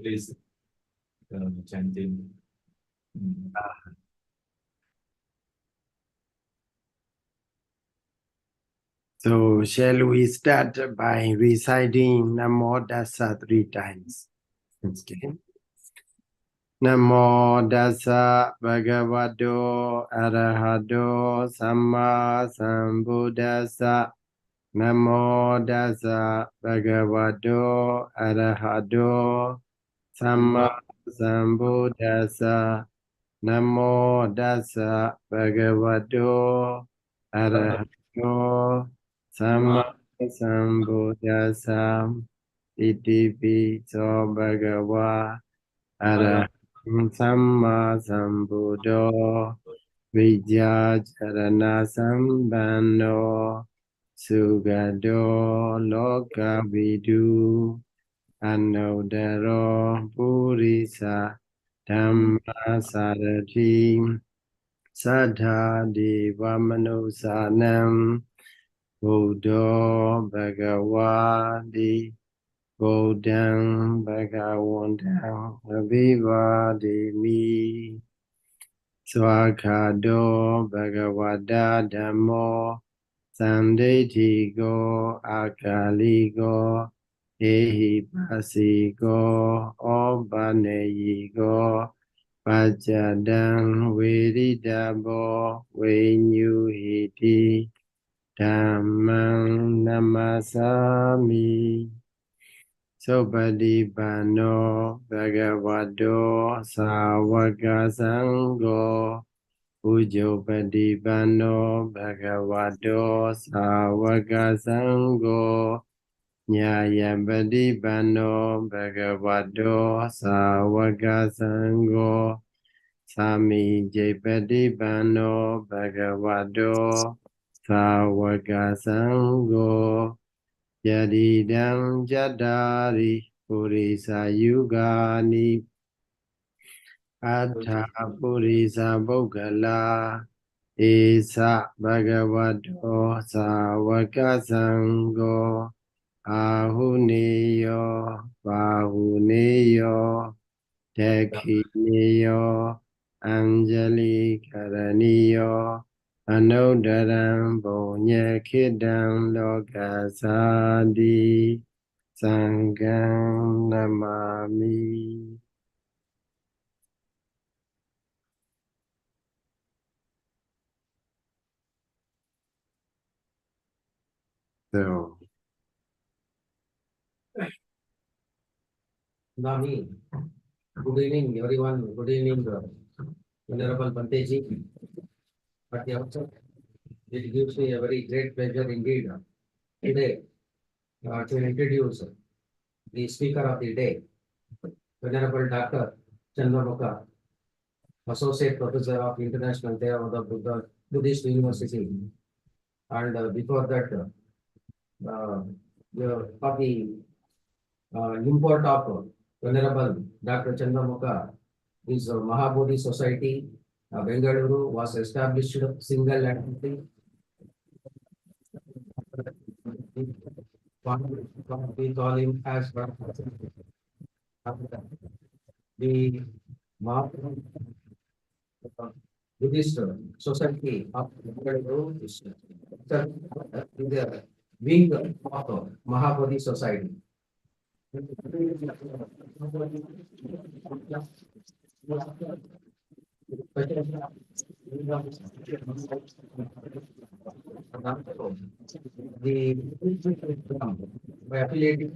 Please chanting. So shall we start by reciting Namo Tassa 3 times? Okay. Namo Tassa Bhagavato Arahato Samma Sambuddhassa. Namo Tassa Bhagavato Arahato Samma Sambuddhassa. Namo Tassa Bhagavato Arahato Samma Sambuddhassa. Iti piso Bhagava Araham Samma Sambuddho Vijjacharana Sambhanno Sugado Lokavidu Anodaro Purisa Dhamma Sarati Saddha Deva Manusanam Buddho Bhagavati Bodhang Bhagavantang Abhivadimi Swakado Bhagavata Dhammo Sandetigo Akaligo Ehi Pasigo Obaneyigo Pajadang Viridabo Venyuhiti Dhammang Namasami Sopadipano Bhagavato Sāvaka Sangho Ujjopadipano Bhagavato Sāvaka Sangho Nyāyapadipano Bhagavato Sāvaka Sangho Samijjapadipano Bhagavato Sāvaka Sangho Yadidam Jadari Purisa Yugani Atta Purisa Bogala Isa Bhagavato Sāvaka Sangho Ahuneyo Bahuneyo Tekhineyo Anjali Karaniyo Anodaram Bonya Kidam Lokasadi Sangam Namami. So, Nami, good evening, everyone. Good evening, Venerable Banteji. But it gives me a very great pleasure indeed today to introduce the speaker of the day, Venerable Dr. Chandramukha, Associate Professor of International Theravada Buddhist University. And before that, for the import of Venerable Dr. Chandramukha is Mahabodhi Society, Bengaluru, was established single-handedly. We call him as the Mahabodhi Buddhist Society of Bengaluru is the wing of Mahabodhi Society. By affiliating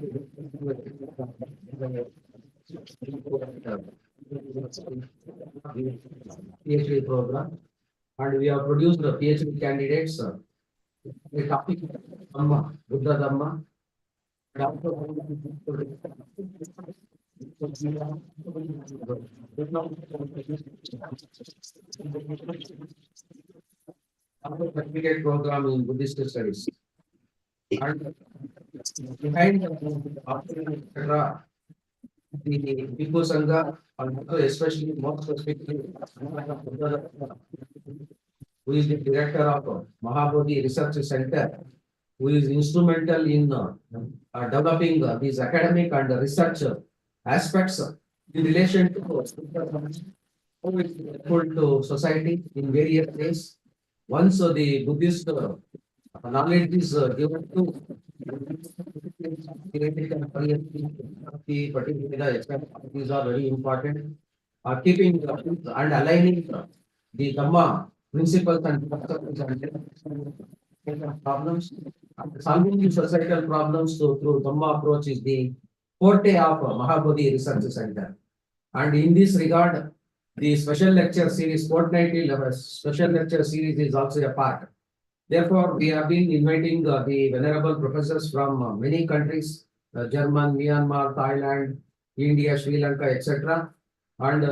PhD program, and we have produced the PhD candidates. The topic Dhamma, Buddha Dhamma. Certificate program in Buddhist studies. And behind the Bhikkhu Sangha, and especially more specifically, who is the director of Mahabodhi Research Center, who is instrumental in developing these academic and research aspects in relation to how it is helpful to society in various ways. Once the Buddhist knowledge is given to the particular these are very important. Keeping and aligning the Dhamma principles and problems, and solving the societal problems through Dhamma approach is the forte of Mahabodhi Research Center. And in this regard, the special lecture series, fortnightly special lecture series is also a part. Therefore, we have been inviting the venerable professors from many countries, German, Myanmar, Thailand, India, Sri Lanka, etc. And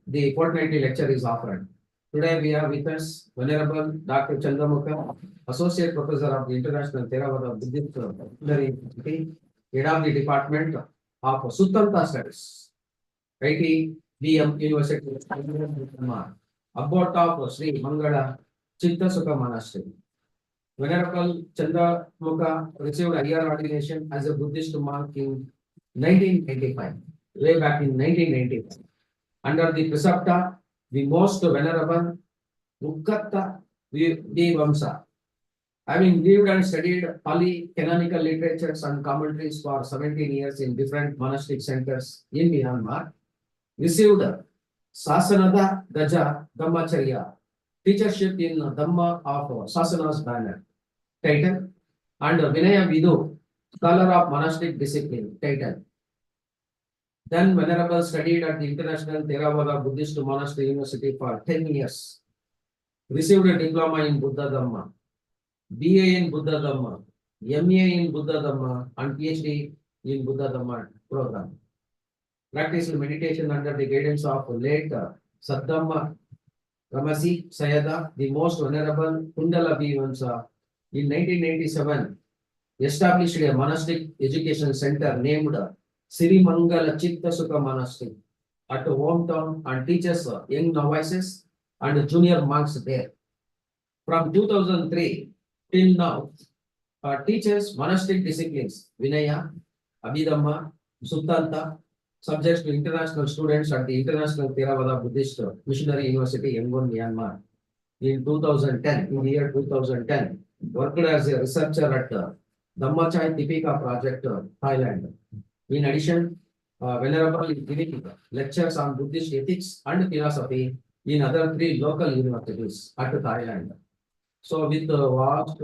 the fortnightly lecture is offered. Today we have with us Venerable Dr. Chandramukha, Associate Professor of the International Theravada Buddhist University, Head of the Department of Suttanta Studies, IT, BM University, Myanmar, Abbot of Sri Mangala Chitta Sukha Monastery. Venerable Chandramukha received higher ordination as a Buddhist monk in 1995, way back in 1995. Under the preceptor, the most venerable Mukkatta Vamsa, having lived and studied Pali canonical literatures and commentaries for 17 years in different monastic centers in Myanmar, received Sasanada Gaja Dhammacharya, teachership in Dhamma of Sasana's banner title, and Vinaya Vidu, scholar of monastic discipline title. Then Venerable studied at the International Theravada Buddhist Monastery University for 10 years. Received a diploma in Buddha Dhamma, BA in Buddha Dhamma, MA in Buddha Dhamma, and PhD in Buddha Dhamma program. Practiced meditation under the guidance of late Saddhamma Ramasi Sayada, the most venerable Kundala Vamsa. In 1997, established a monastic education center named Sri Mangala Chitta Sukha Monastery at a hometown and teaches young novices and junior monks there. From 2003 till now, teaches monastic disciplines, Vinaya, Abhidhamma, Suttanta, subjects to international students at the International Theravada Buddhist Missionary University, Yangon, Myanmar. In 2010, in the year 2010, worked as a researcher at Dhammachai Tipika Project, Thailand. In addition, Venerable is giving lectures on Buddhist ethics and philosophy in other 3 local universities at Thailand. So, with vast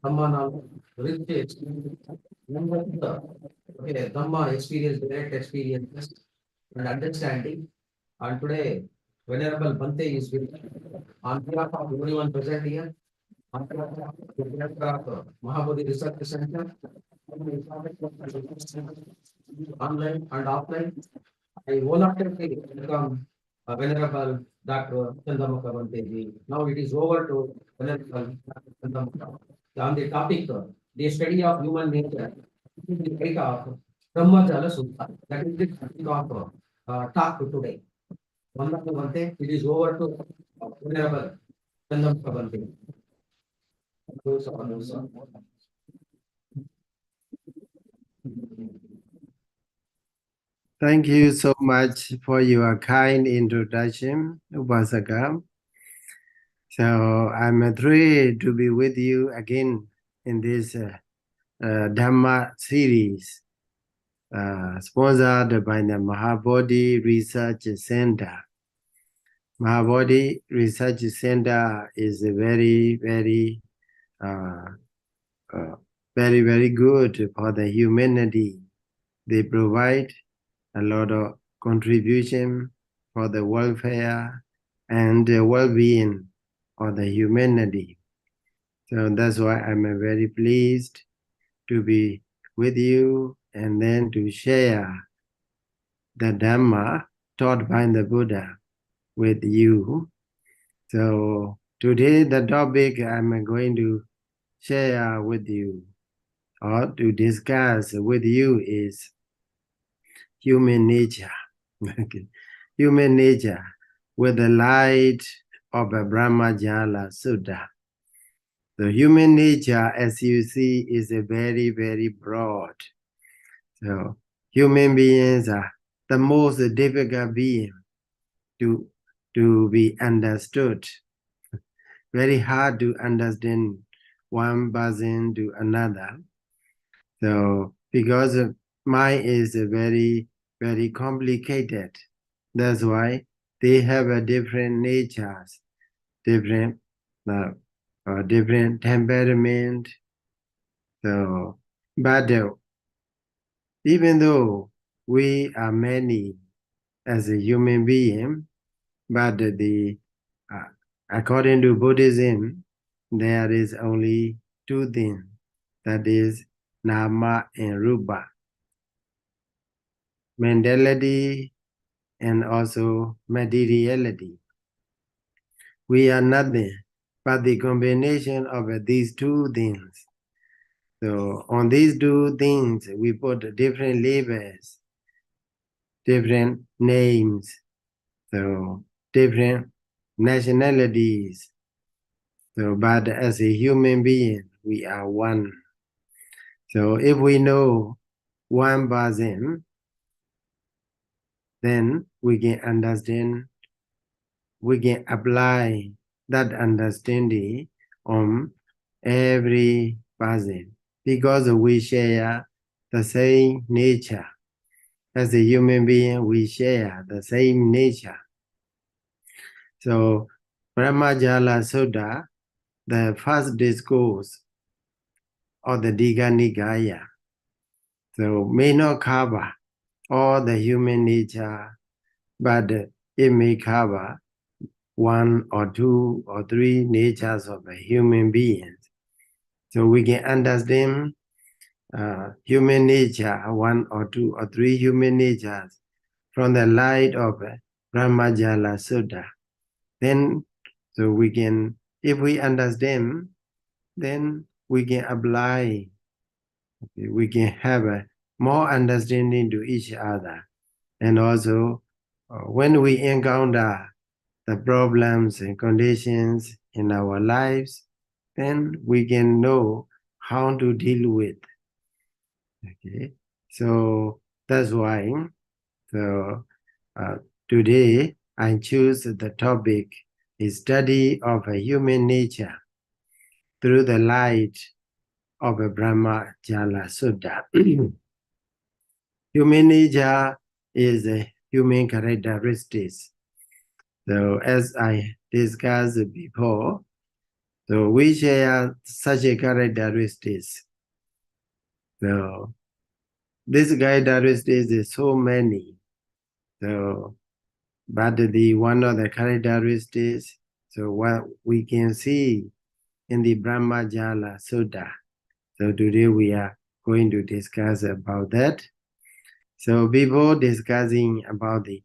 Dhamma knowledge, rich experience, Dhamma experience, direct experiences, and understanding. And today, Venerable Bhante is with on behalf of everyone present here, on behalf of the director of Mahabodhi Research Center, online and offline. I wholeheartedly welcome Venerable Dr. Chandramukha Bhante. Now it is over to Venerable Dr. Chandramukha on the topic, the study of human nature, the right of Brahmajala Sutta. That is the topic of talk today. Wonderful Bhante, it is over to Venerable Chandramukha Bhante. Thank you so much for your kind introduction, Upasaka. So I'm thrilled to be with you again in this Dhamma series sponsored by the Mahabodhi Research Center. Mahabodhi Research Center is very, very good for the humanity. They provide a lot of contribution for the welfare and the well-being of the humanity. So that's why I'm very pleased to be with you and then to share the Dhamma taught by the Buddha with you. So today the topic I'm going to share with you or to discuss with you is human nature. Human nature with the light of a Brahmajala Sutta. The human nature, as you see, is a very, very broad. So human beings are the most difficult being to be understood. Very hard to understand one person to another. So because mind is very, very complicated, that's why they have a different natures, different different temperament. So, but even though we are many as a human being, but according to Buddhism, there is only two things, that is Nama and Rupa, mentality and also materiality. We are nothing but the combination of these two things. So on these two things, we put different labels, different names, so different nationalities. So, but as a human being, we are one. So if we know one person, then we can understand, we can apply that understanding on every person, because we share the same nature. As a human being, we share the same nature. So Brahmajala Sutta, the first discourse of the Digha Nikaya, so may not cover all the human nature, but it may cover one or two or three natures of a human being. So we can understand human nature, one or two or three human natures, from the light of Brahmajala Sutta. Then, so we can, if we understand, then we can apply, we can have a more understanding to each other. And also, when we encounter the problems and conditions in our lives, then we can know how to deal with. Okay, so that's why. So today I choose the topic is study of a human nature through the light of a Brahmajala Sutta. Human nature is a human characteristics. So as I discussed before, so we share such a characteristics. So this characteristics is so many. So but the one of the characteristics, so what we can see in the Brahmajala Sutta. So today we are going to discuss about that. So before discussing about the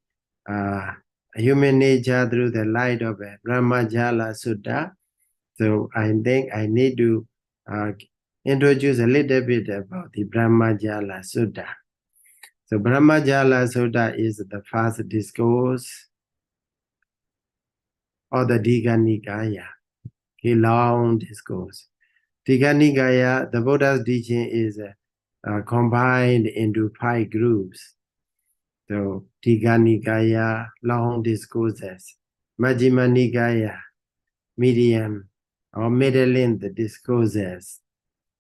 human nature through the light of a Brahmajala Sutta, so I think I need to introduce a little bit about the Brahmajala Sutta. So Brahmajala Sutta is the first discourse of the Digha Nikaya, a long discourse. Digha Nikaya, the Buddha's teaching is combined into 5 groups. So Digha Nikaya, long discourses. Majjhima Nikaya, medium or middle-length discourses.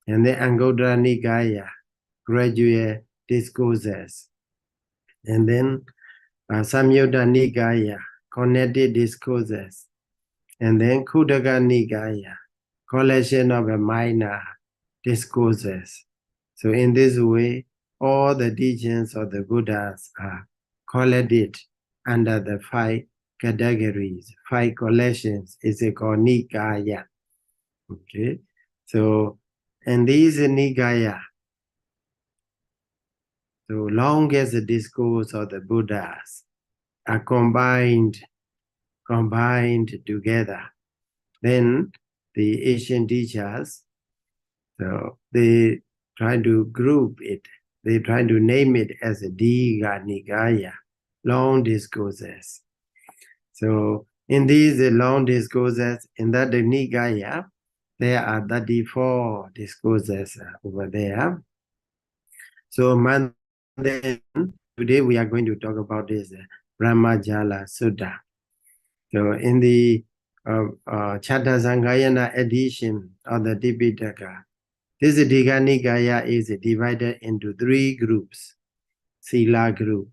And then Anguttara Nikaya, graduate discourses. And then Samyutta Nikaya, connected discourses. And then Khuddaka Nikaya, collection of minor discourses. So in this way, all the teachings of the Buddhas are collected under the 5 categories, 5 collections. It's called Nikaya. Okay, so and these Nikaya, so longest discourse of the Buddhas are combined together. Then the Asian teachers, so they try to group it. They try to name it as a Digha Nikaya, long discourses. So in these long discourses, in that Nikaya, there are 34 discourses over there. So then today we are going to talk about this Brahmajala Sutta. So in the Chatta Sangayana edition of the Tipitaka, this Digha Nikaya is divided into 3 groups. Sila group,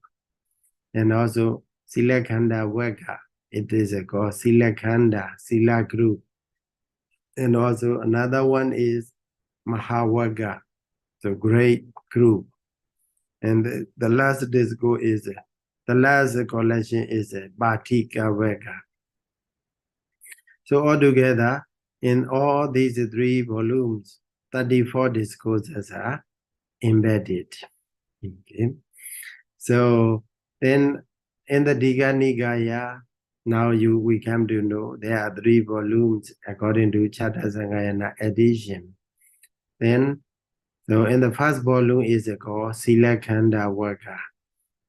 and also Silakhanda Vagga. It is called Silakhanda, Sila group. And also another one is Mahavagga, so great group. And the last discourse is, the last collection is Bhatika Vagga. So altogether, in all these 3 volumes, 34 discourses are embedded. Okay. So then in the Digha Nikaya, now we come to know there are 3 volumes according to Chatta Sangayana edition. Then, so in the first volume is called Silakhanda Vagga.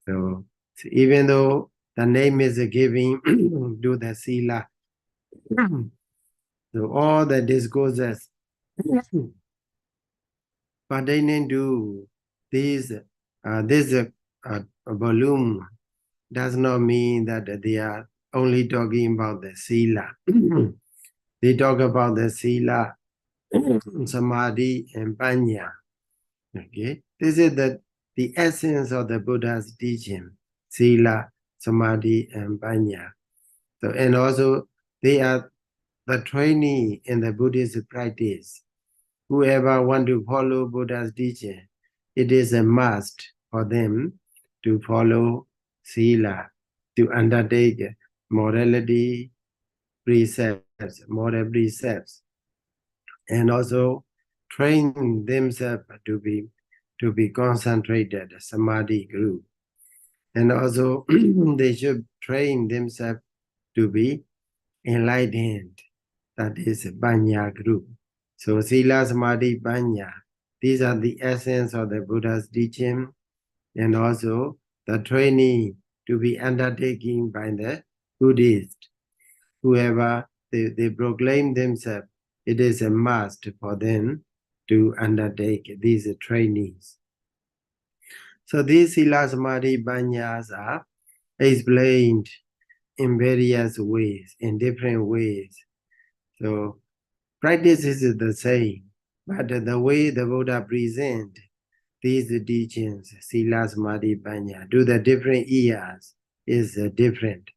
So even though the name is giving to the Sila, so all the discourses pertaining to this volume does not mean that they are only talking about the Sila. They talk about the Sila, Samadhi, and Panya. Okay, this is the essence of the Buddha's teaching: Sila, Samadhi, and Panya. So, and also they are the trainee in the Buddhist practice. Whoever want to follow Buddha's teaching, it is a must for them to follow Sila, to undertake morality precepts, moral precepts, and also train themselves to be concentrated, Samadhi group. And also they should train themselves to be enlightened, that is Panya group. So Sila, Samadhi, Panya, these are the essence of the Buddha's teaching, and also the training to be undertaken by the Buddhists. Whoever they proclaim themselves, it is a must for them to undertake these trainings. So these Sila, Samadhi, Panyas are explained in various ways, in different ways. So practice is the same, but the way the Buddha present these teachings, Sila, Samadhi, Panya, to the different ears is different.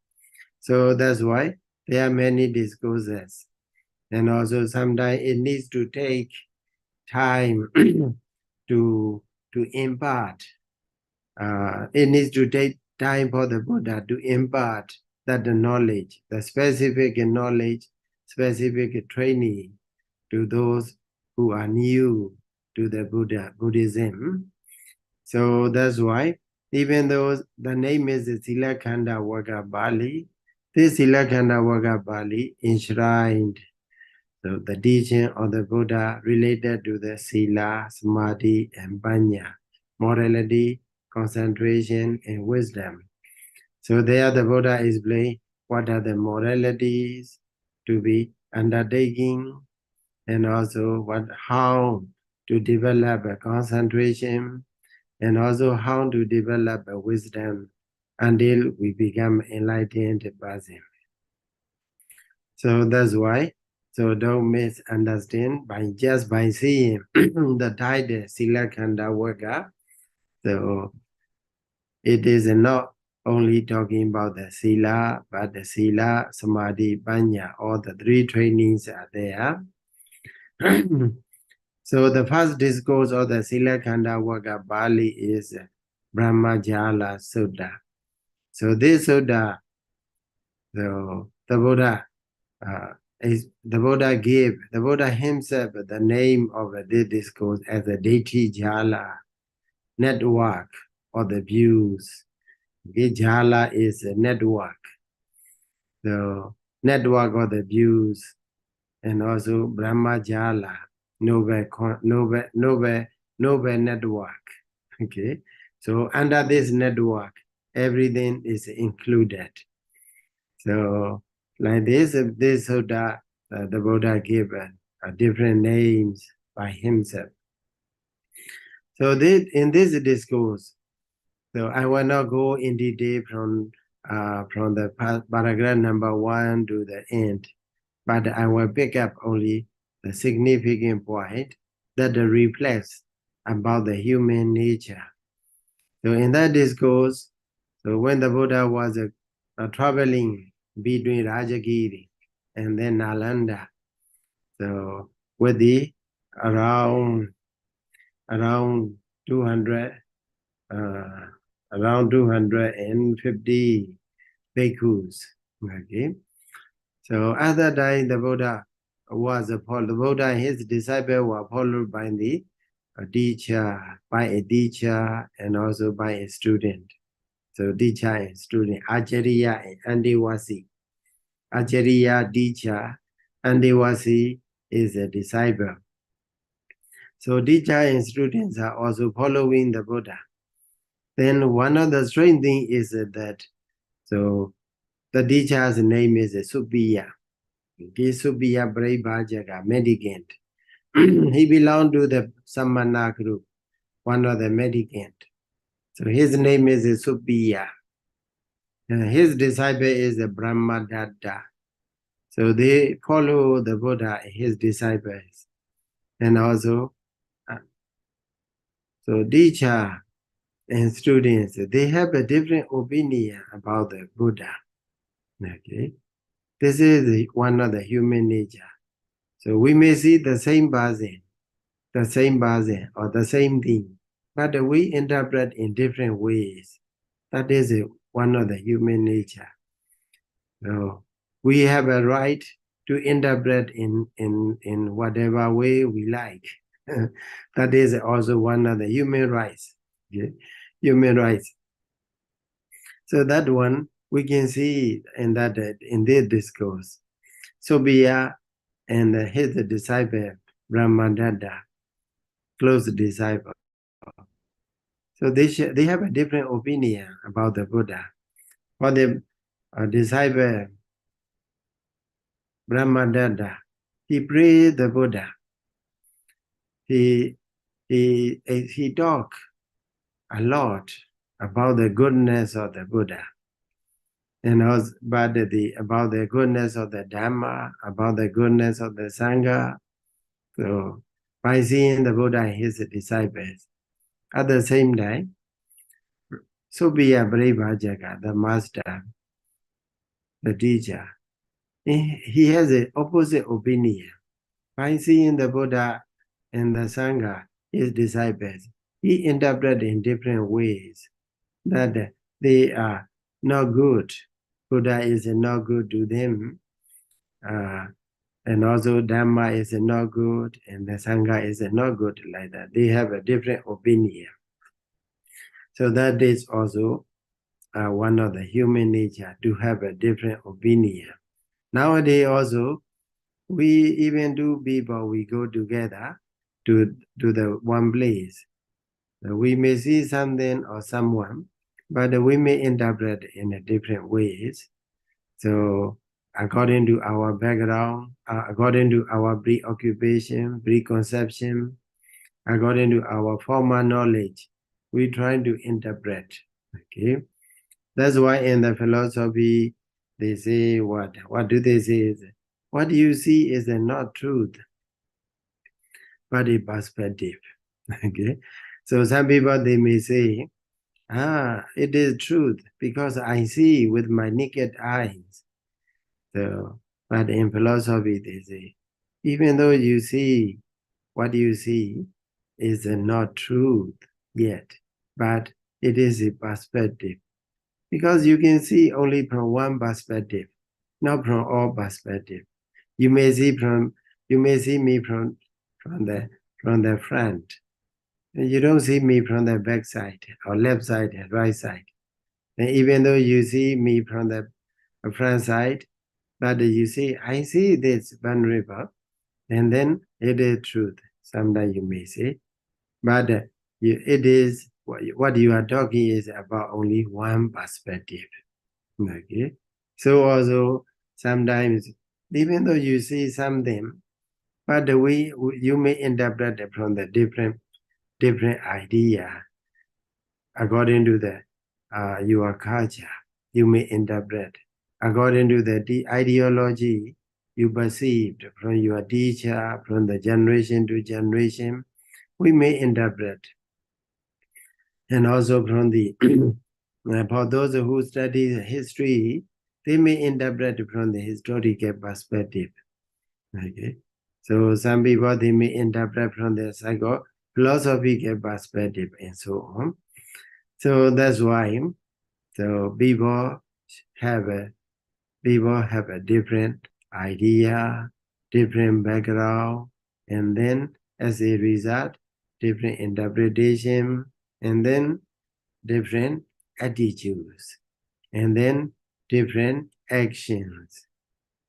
So that's why there are many discourses. And also sometimes it needs to take time to impart. It needs to take time for the Buddha to impart that knowledge, the specific knowledge, specific training to those who are new to the Buddhism. So that's why, even though the name is Silakhanda Vagga Bali, this Silakhanda Vagga Bali enshrined the teaching of the Buddha related to the Sila, Samadhi, and Panya, morality, concentration, and wisdom. So there the Buddha explains what are the moralities to be undertaking, and also how to develop a concentration, and also how to develop a wisdom until we become enlightened person. So that's why, so don't misunderstand just by seeing the title Silakhanda Vagga. So it is not only talking about the Sila, but the Sila, Samadhi, Panya, all the 3 trainings are there. So the first discourse of the Silakhanda Vagga Bali is Brahmajala Sutta. So this Sutta, the Buddha the Buddha himself the name of this discourse as a Deity Jala, network of the views. Okay, Jala is a network, the network of the views, and also Brahmajala, noble network. Okay, so under this network, everything is included. So like this Sutta, the Buddha gave different names by himself. So in this discourse, So I will not go in detail from the paragraph number 1 to the end, but I will pick up only the significant point that reflects about the human nature. So in that discourse, so when the Buddha was traveling between Rajagiri and then Nalanda, so with the around 200 around 250 bhikkhus. Okay, so at that time the Buddha was followed. The Buddha and his disciples were followed by the teacher, and also by a student. So teacher and student, Acharya and Andivasi. Acharya, teacher, Andivasi is a disciple. So teacher and students are also following the Buddha. Then one of the strange thing is that, so the teacher's name is Subbiya. Subbiya Brahmajala mendicant. He belonged to the Samana group, one of the mendicant. So his name is Subbiya. His disciple is the Brahmajala. So they follow the Buddha, his disciples. And also, so teacher and students, they have a different opinion about the Buddha. Okay, this is one of the human nature. So we may see the same person, or the same thing, but we interpret in different ways. That is one of the human nature. So we have a right to interpret in whatever way we like. That is also one of the human rights. Okay? Human rights. So that one we can see in this discourse. Subbiya and his disciple Brahmajala, close disciple. So they have a different opinion about the Buddha. For the disciple Brahmajala, he praised the Buddha. He talked a lot about the goodness of the Buddha, and also about the goodness of the Dhamma, about the goodness of the Sangha. So by seeing the Buddha and his disciples, at the same time, Subbiya Brahmajala, the master, the teacher, he has an opposite opinion. By seeing the Buddha and the Sangha, his disciples, he interpreted in different ways that they are not good. Buddha is not good to them, and also Dhamma is not good, and the Sangha is not good, like that. They have a different opinion. So that is also one of the human nature, to have a different opinion. Nowadays also, we even two people, we go together to the one place. We may see something or someone, but we may interpret in a different ways. So according to our background, according to our preoccupation, preconception, according to our former knowledge, we try to interpret. Okay, that's why in the philosophy they say what do they say is, what you see is not truth, but a perspective. Okay, so some people, they may say, it is truth because I see with my naked eyes. So, but in philosophy they say, even though you see, what you see is not truth yet, but it is a perspective. Because you can see only from one perspective, not from all perspectives. You may see me from the front. You don't see me from the back side or left side and right side. And even though you see me from the front side, but you see, I see this vulnerable, and then it is truth. Sometimes you may say, but it is what you are talking is about only one perspective. Okay, so also sometimes, even though you see something, but the way you may interpret it from the different idea according to the your culture. You may interpret according to the ideology you perceived from your teacher, from the generation to generation. We may interpret, and also from the for those who study history, they may interpret from the historical perspective. Okay, so some people they may interpret from the philosophical perspective and so on. So that's why people have a different idea, different background, and then as a result, different interpretation, and then different attitudes, and then different actions.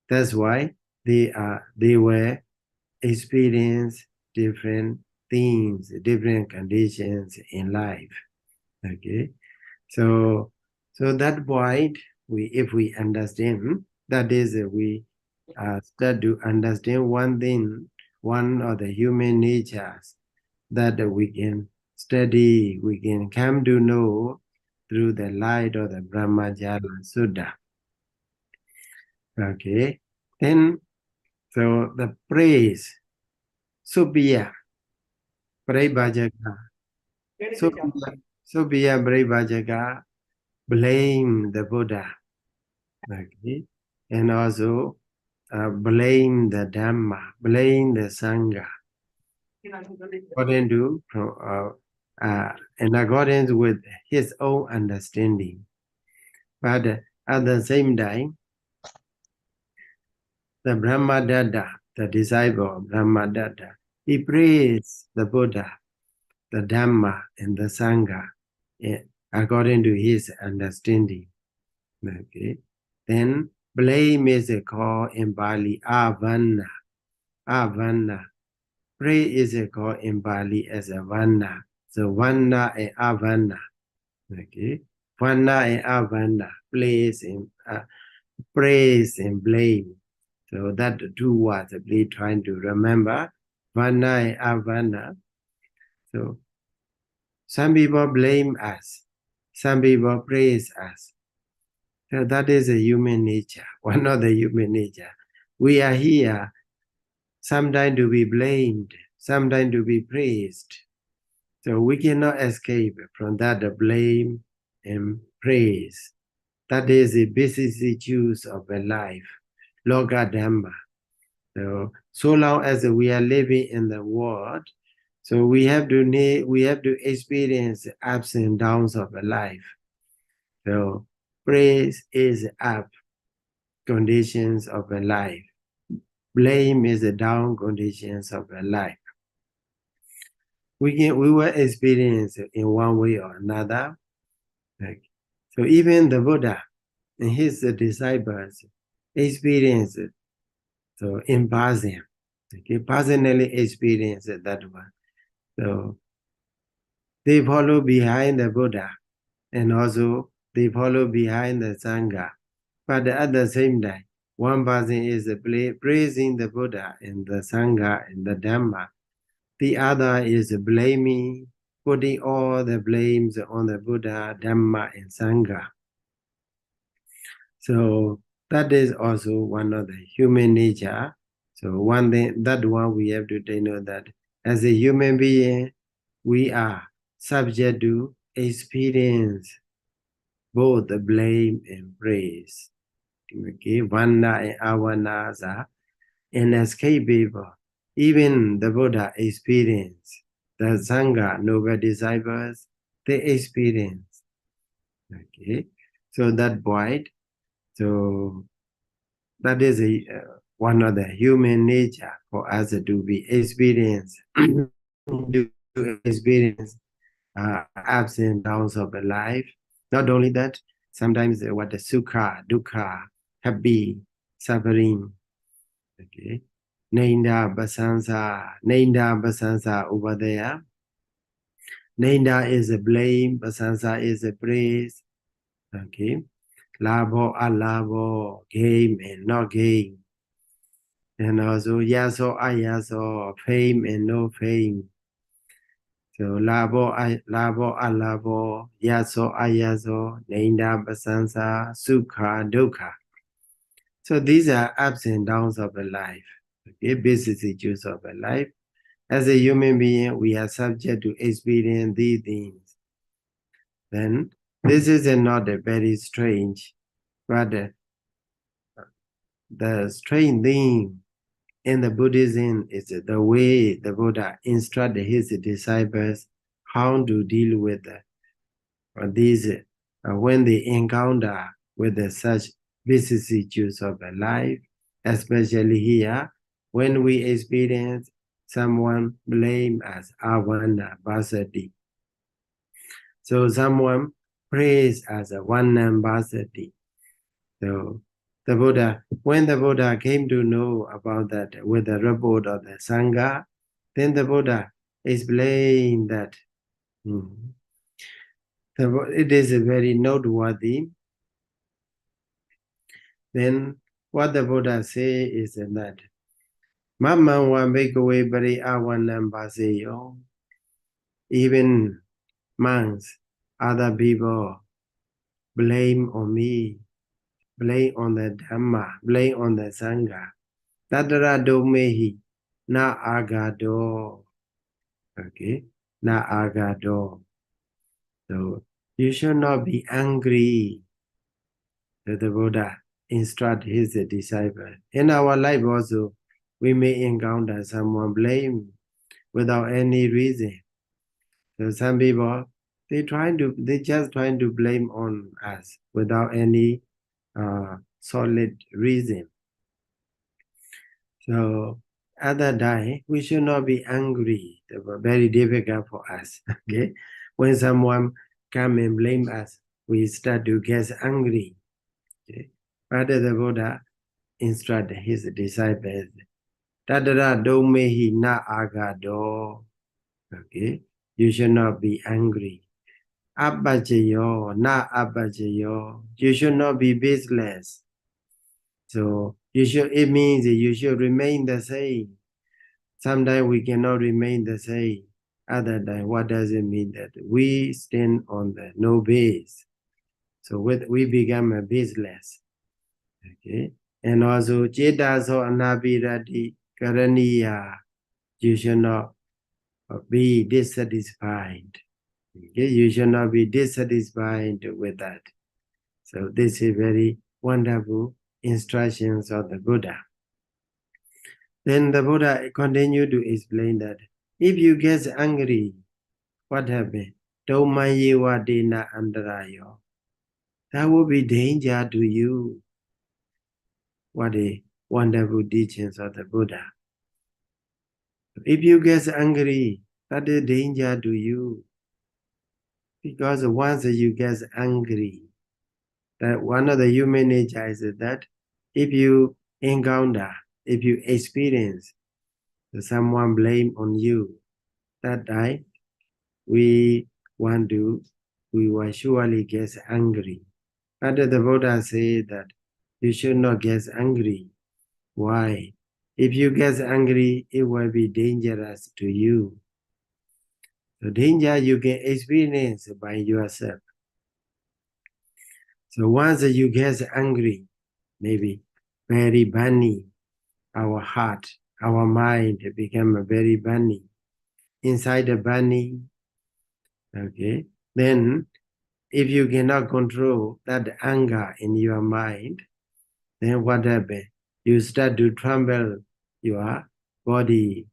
That's why they were experience different things, different conditions in life. Okay, so that point, if we understand, that is, we start to understand one thing, one of the human natures that we can study, we can come to know through the light of the Brahmajala Sutta. Okay, then so the praise, Subbiya, Brahmajala, Subbiya Brahmajala, blame the Buddha. Okay, and also blame the Dhamma, blame the Sangha, according to in accordance with his own understanding. But at the same time, the Brahmadatta, the disciple of Brahmadatta, he praised the Buddha, the Dhamma, and the Sangha according to his understanding. Okay, then blame is called in Pali avanna. Avanna. Praise is called in Pali as a vanna. So vanna and avanna. Okay, vanna and avanna. Praise and blame. So that two words please trying to remember. Vanna and avanna. So some people blame us. Some people praise us. So that is a human nature, one of the human nature. We are here sometimes to be blamed, sometimes to be praised. So we cannot escape from that blame and praise. That is the vicissitudes of a life, Loka Dhamma. So long as we are living in the world, so we have to experience ups and downs of a life. So praise is up conditions of a life. Blame is the down conditions of a life. We will experience in one way or another. So even the Buddha and his disciples experience it. So in person, personally experience that one. So they follow behind the Buddha and also they follow behind the Sangha. But at the same time, one person is praising the Buddha and the Sangha and the Dhamma. The other is blaming, putting all the blames on the Buddha, Dhamma, and Sangha. So that is also one of the human nature. So one thing, that one we have to take note that as a human being, we are subject to experience both the blame and praise. Okay, Vanna and Avanas are inescapable. Even the Buddha experienced, the Sangha, noble disciples, they experience. Okay, so that point, so that is one of the human nature for us to be experienced, to experience ups and downs of the life. Not only that, sometimes what the sukha, dukkha, happy, suffering. Okay, Nainda Basansa over there. Nainda is a blame, Basansa is a praise. Okay, Labo, alabo, game and not game. And also Yaso, ayaso, fame and no fame. So labo alabo, yaso ayaso, neinda basansa, sukha dukha. So these are ups and downs of a life. Okay, basic issues of a life. As a human being, we are subject to experience these things. Then this is not a very strange, but the strange thing in the Buddhism is the way the Buddha instructed his disciples how to deal with these when they encounter with such vicissitudes of life, especially here when we experience someone blame us avana vasati. So someone praise as a one vasati. So the Buddha, when the Buddha came to know about that with the report of the Sangha, then the Buddha explained that it is very noteworthy. Then what the Buddha say is that Mamma wa bhikkhave pari avanam bhaseyo. Even monks, other people blame on me, blame on the Dhamma, blame on the Sangha. Tatara domehi na agado. Okay, na agado. So you should not be angry that the Buddha instruct his disciple. In our life also, we may encounter someone blame without any reason. So some people, they just trying to blame on us without any solid reason. So at that time, we should not be angry. It was very difficult for us. Okay, when someone come and blame us, we start to get angry. Okay, but the Buddha instructed his disciples, Tadara domehi na agado. Okay, you should not be angry. Abbajayo, na abbajayo. You should not be baseless. So it means that you should remain the same. Sometimes we cannot remain the same. Other than what does it mean? That we stand on the no base. So we become a baseless. Okay. And also Jetaso Anabirati Karaniya. You should not be dissatisfied. Okay? You should not be dissatisfied with that. So this is very wonderful instructions of the Buddha. Then the Buddha continued to explain that if you get angry, what happens? Dhamma dena andarayo. That will be danger to you. What a wonderful teachings of the Buddha. If you get angry, that is danger to you. Because once you get angry, that one of the human nature is that if you encounter, if you experience someone blame on you, that time we will surely get angry. But the Buddha said that you should not get angry. Why? If you get angry, it will be dangerous to you. The danger you can experience by yourself. So once you get angry, maybe very burning, our heart, our mind become very burning. Inside the burning, okay, then if you cannot control that anger in your mind, then what happens? You start to tremble your body,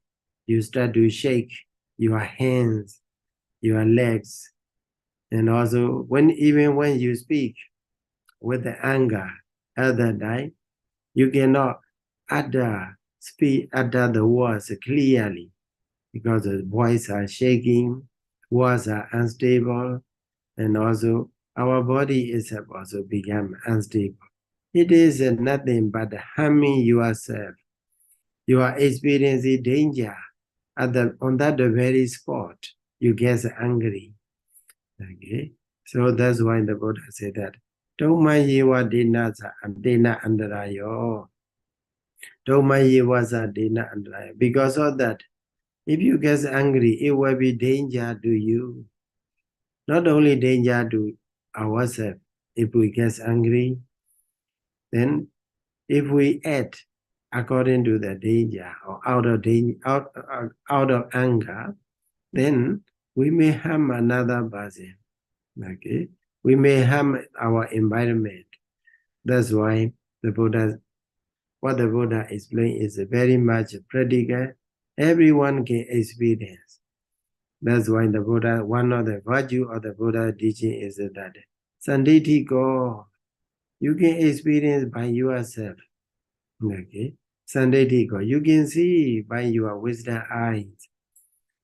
you start to shake your hands, your legs, and also even when you speak with the anger at that time, you cannot utter the words clearly because the voice are shaking, words are unstable, and also our body itself also become unstable. It is nothing but harming yourself. You are experiencing danger on that very spot. You get angry. Okay, so that's why the Buddha said that. Dhamma dena andarayo. Dhamma dena andarayo. Because of that, If you get angry, it will be danger to you. Not only danger to ourselves. If we get angry, then if we act according to the danger or out of danger, out of anger, then we may harm another person. Okay, we may harm our environment. That's why what the Buddha explained is very much practical. Everyone can experience. That's why the Buddha, one of the virtue of the Buddha teaching is that Sanditiko, you can experience by yourself. Okay, Sanditiko, you can see by your wisdom eyes.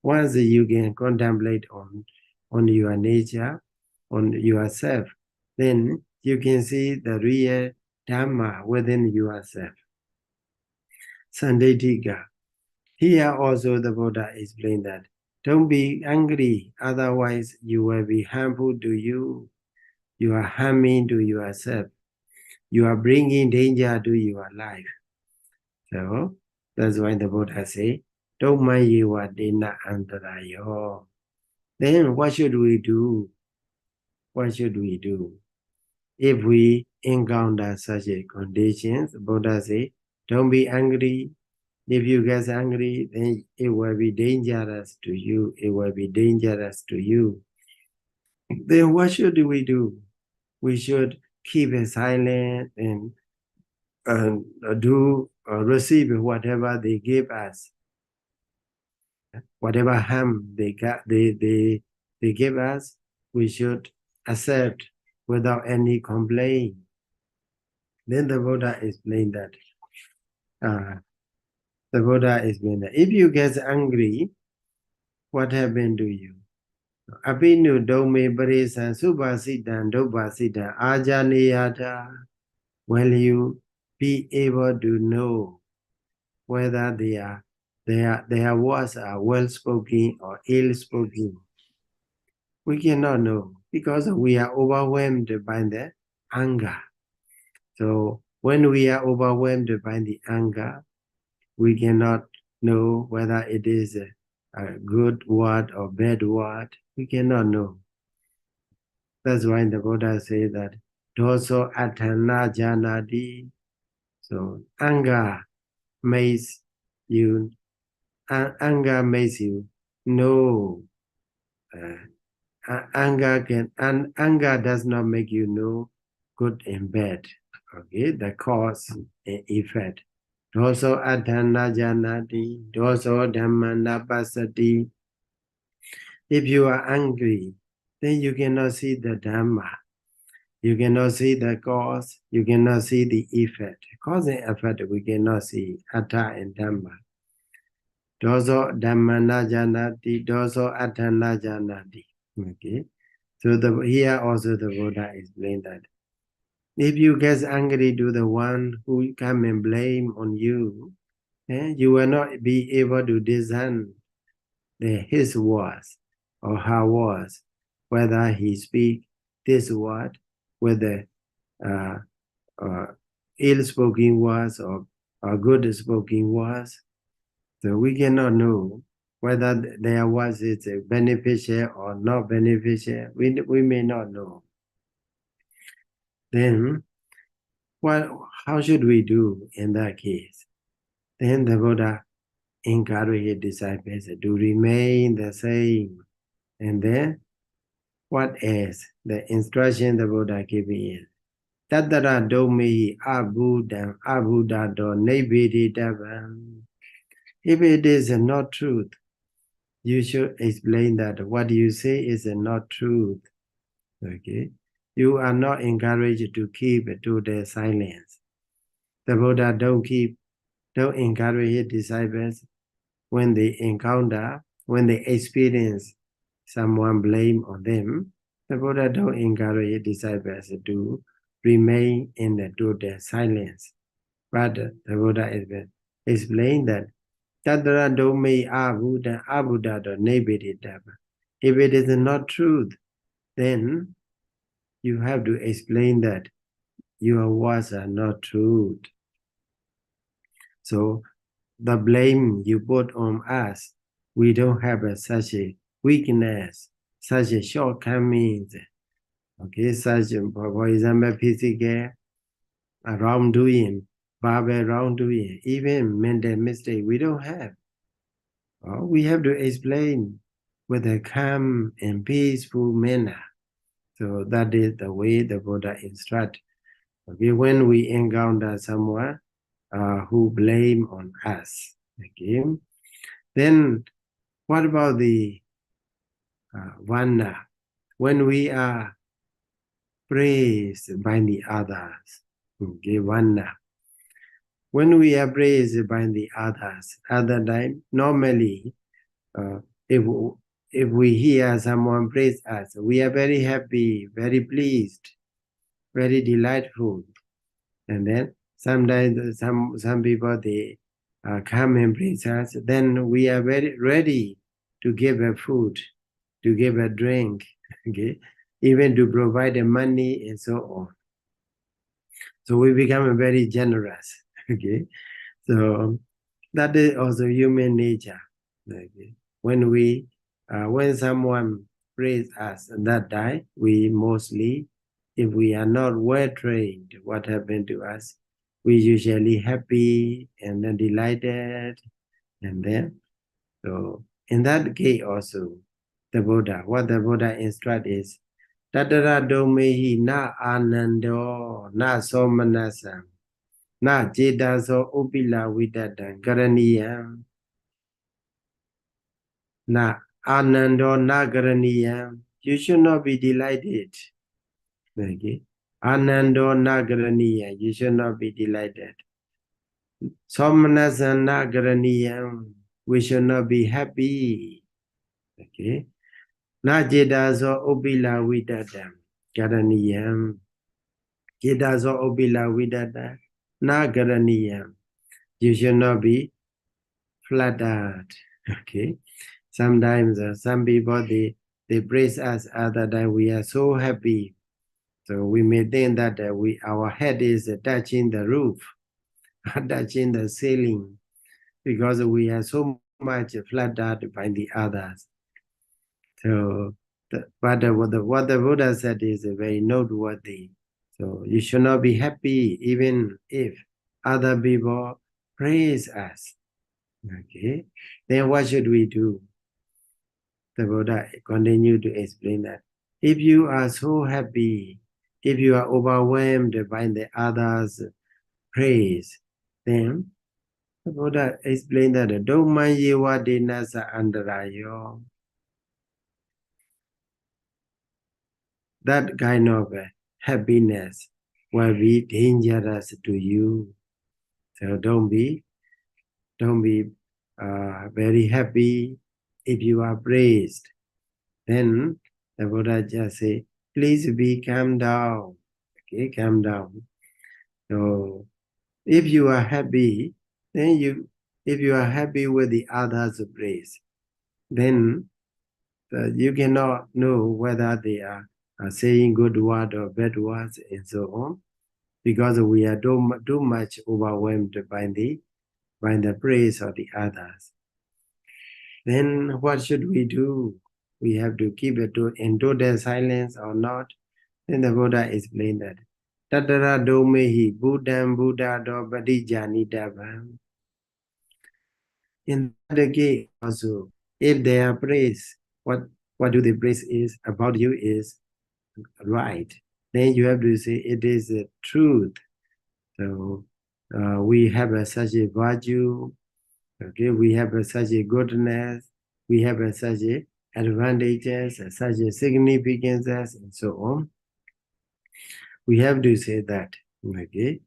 Once you can contemplate on your nature, on yourself, then you can see the real Dhamma within yourself. Sandetika. Here also the Buddha explained that don't be angry, otherwise you will be harmful to you. You are harming to yourself. You are bringing danger to your life. So that's why the Buddha say, don't mind you are dena antarayo. Then what should we do? What should we do? If we encounter such a conditions, Buddha say, don't be angry. If you get angry, then it will be dangerous to you. It will be dangerous to you. Then what should we do? We should keep silent and receive whatever they give us. Whatever harm they give us, we should accept without any complaint. Then the Buddha explained that. The Buddha explained that if you get angry, what happened to you? Apinu dome parisan subhasitan dobhasitan ajaniyata. Will you be able to know whether their words are well spoken or ill spoken? We cannot know because we are overwhelmed by the anger. So when we are overwhelmed by the anger, we cannot know whether it is a good word or bad word. We cannot know. That's why the Buddha says that doso atana janati. So anger makes you know. Anger does not make you know good and bad. Okay, the cause and effect. Doso atana janati, doso dhammana pasati. If you are angry, then you cannot see the Dhamma. You cannot see the cause. You cannot see the effect. Cause and effect we cannot see. Atta and Dhamma. Doso dhammana janati, doso attana janati. Okay. So here also the Buddha explained that if you get angry to the one who come and blame on you, you will not be able to discern his words or her words, whether he speak this word with the ill-spoken words or good-spoken words. So we cannot know whether their words is beneficial or not beneficial. We may not know. Then, how should we do in that case? Then the Buddha encouraged his disciples to remain the same. And then, what is the instruction the Buddha gave is Tattara domehi abudam abudado nebidi davam. If it is not truth, you should explain that what you say is not truth. Okay, you are not encouraged to keep to the silence. The Buddha don't encourage his disciples when they experience someone blame on them. The Buddha don't encourage his disciples to remain in the total silence. But the Buddha explained that Tattara dome abuddha nebeditava. If it is not truth, then you have to explain that your words are not truth. So the blame you put on us, we don't have such a weakness, such a shortcomings. Okay, such, for example, physical wrongdoing, verbal wrongdoing, even mental mistake, we don't have. We have to explain with a calm and peaceful manner. So that is the way the Buddha instructs. Okay, when we encounter someone who blame on us, okay, then what about the vana? When we are praised by the others, okay, vana. When we are praised by the others, other time, normally, if we hear someone praise us, we are very happy, very pleased, very delightful. And then sometimes some people, they come and praise us, then we are very ready to give a food, to give a drink, okay, even to provide the money and so on. So we become very generous, okay. So that is also human nature. Okay. When someone praise us at that time, we mostly, if we are not well trained, what happened to us, we usually happy and then delighted, and then, so in that case also, what the Buddha instruct is, Tatara domehi na anando na somanasam na jetaso upila vidatan karaniyam na anando na karaniyam. You should not be delighted. Okay. Anando na karaniyam. You should not be delighted. Somanasam na karaniyam. We should not be happy. Okay. Na jetaso upila vidatan karaniyam. Jetaso upila vidatan na karaniyam. You should not be flattered. Okay. Sometimes some people, they praise us, other time we are so happy. So we may think that our head is touching the roof, touching the ceiling, because we are so much flattered by the others. So, what the Buddha said is very noteworthy. So you should not be happy even if other people praise us. Okay, then what should we do? The Buddha continued to explain that if you are so happy, if you are overwhelmed by the others' praise, then the Buddha explained that Dhamma yewa denasa andarayo. That kind of happiness will be dangerous to you. So don't be very happy if you are praised. Then the Buddha just say, please be calm down. Okay, calm down. So if you are happy, then if you are happy with the others' praise, then you cannot know whether they are saying good word or bad words and so on, because we are too much overwhelmed by the praise of the others. Then what should we do? We have to keep it in total silence or not? Then the Buddha explained that Tatara domehi Buddham Buddha do Badijani Dabam. In that case also, if they are praised, what do they praise is about you is right, then you have to say it is the truth. So we have such a virtue, okay, we have such a goodness, we have such a advantages, such a significances, and so on. We have to say that, okay.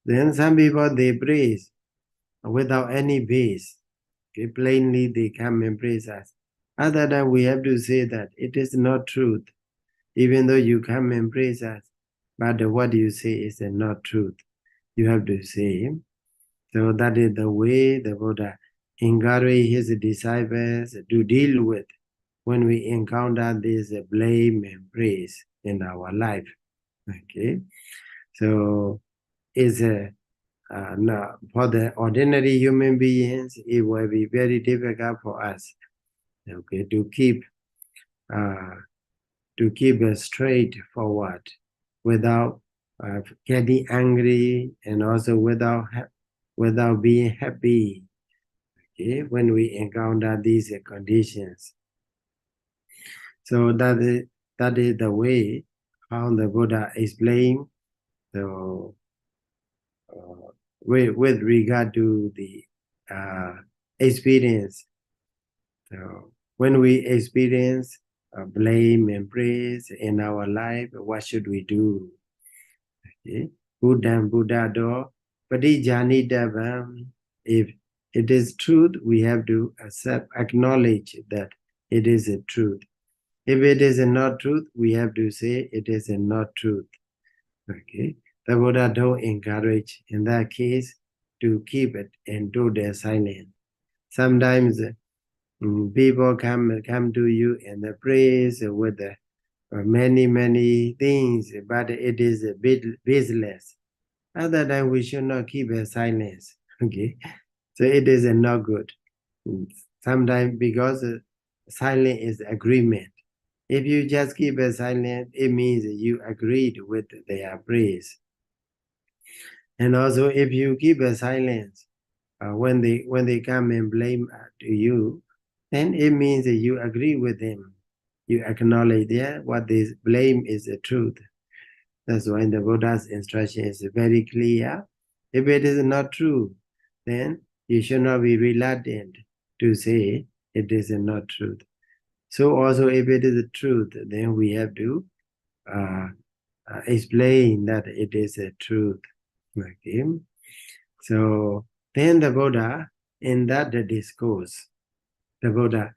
Then some people, they praise without any base, okay, plainly they come and praise us. Other than we have to say that it is not truth, even though you come and praise us, but what you say is not truth. You have to say. So that is the way the Buddha encouraged his disciples to deal with when we encounter this blame and praise in our life. Okay, so it's for the ordinary human beings, it will be very difficult for us. Okay, to keep straight forward without getting angry, and also without being happy. Okay, when we encounter these conditions, so that is the way how the Buddha explained. So with regard to the experience, so when we experience blame and praise in our life, what should we do? Okay. Buddham Buddhado Padijani Devam. If it is truth, we have to acknowledge that it is a truth. If it is not truth, we have to say it is not truth. Okay. The Buddha don't encourage in that case to keep it in total silence. Sometimes people come to you and praise with many things, but it is a bit baseless. Other than we should not keep a silence. Okay, so it is not good. Sometimes because silence is agreement. If you just keep a silence, it means you agreed with their praise. And also, if you keep a silence when they come and blame to you, then it means that you agree with them. You acknowledge what they blame is the truth. That's why the Buddha's instruction is very clear. If it is not true, then you should not be reluctant to say it is not truth. So also if it is the truth, then we have to explain that it is a truth. Okay. So then the Buddha, in that discourse, the Buddha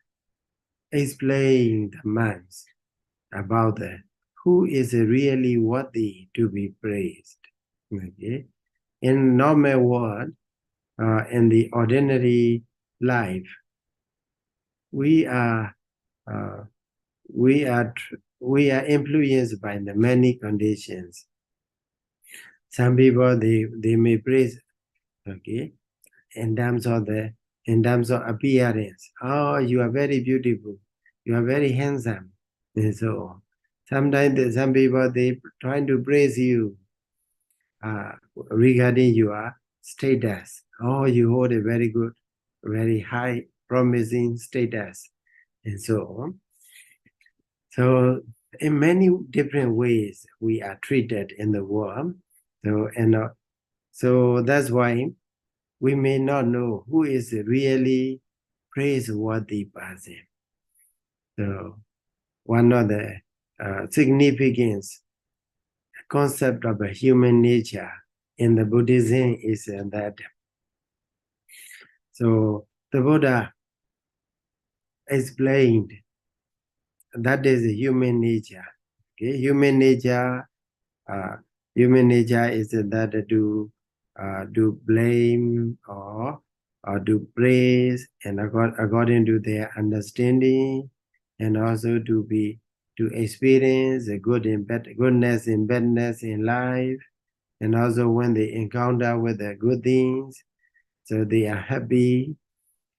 explained the minds about who is really worthy to be praised. Okay. In normal world, in the ordinary life, we are influenced by the many conditions. Some people they may praise, okay, in terms of appearance. Oh, you are very beautiful. You are very handsome, and so on. Sometimes some people they trying to praise you regarding your status. Oh, you hold a very good, very high, promising status, and so on. So, in many different ways, we are treated in the world. So that's why we may not know who is really praiseworthy person. So, one of the significance concept of a human nature in the Buddhism is that. So the Buddha explained that is human nature. Okay, human nature is that to blame or to praise, and according to their understanding, and also to experience the goodness and badness in life, and also when they encounter with the good things, so they are happy.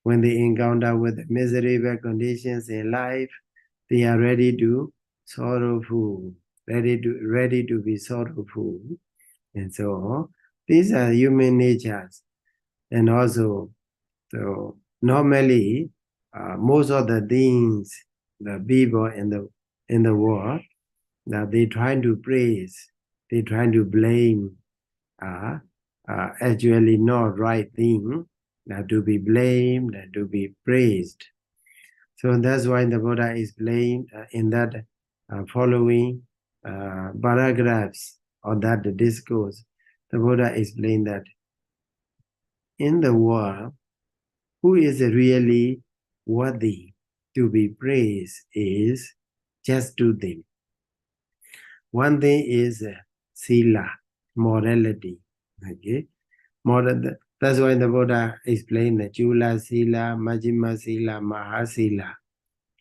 When they encounter with the miserable conditions in life, they are ready to sorrowful, ready to be sorrowful, and so on. These are human natures, and also, so normally, most of the things, the people in the world, that they trying to praise, they trying to blame, actually not right thing, to be blamed and to be praised. So that's why the Buddha explained in that following paragraphs of that discourse, the Buddha explained that in the world, who is really worthy to be praised is just two things. One thing is sila, morality. Okay, that's why the Buddha explained the Chula Sila, Majjhima Sila, Mahasila.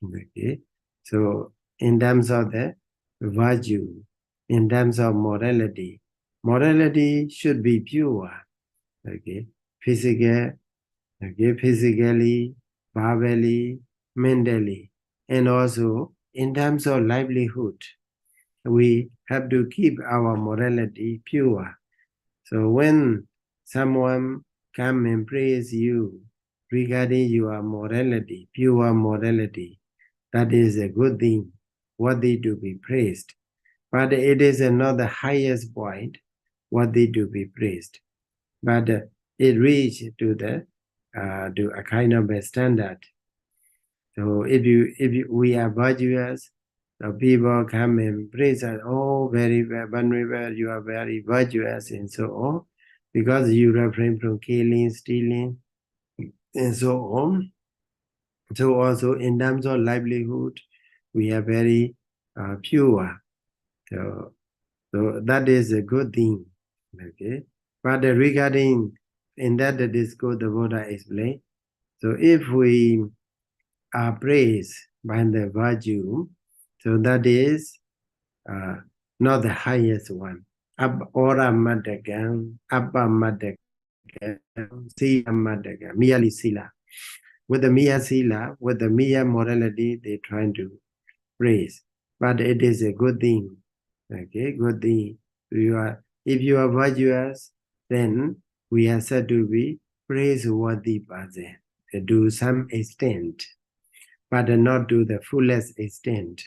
Okay, so in terms of the virtue, in terms of morality should be pure. Okay, physically, verbally, mentally, and also in terms of livelihood. We have to keep our morality pure. So when someone come and praise you regarding your morality, pure morality, that is a good thing, worthy to be praised. But it is not the highest point, worthy to be praised. But it reached to a kind of a standard. So if we are virtuous, the people come and praise us, oh, very well, you are very virtuous, and so on, because you refrain from killing, stealing, and so on. So also in terms of livelihood, we are very pure. So that is a good thing. Okay. But regarding in that the discourse the Buddha explained, so if we are praised by the virtue, so that is not the highest one. Ora madagam, abba madagam, sila madagam, merely sila. With the mere sila, with the mere morality, they trying to praise. But it is a good thing. Okay, good thing. If you are virtuous, then we are said to be praiseworthy person to some extent, but not to the fullest extent.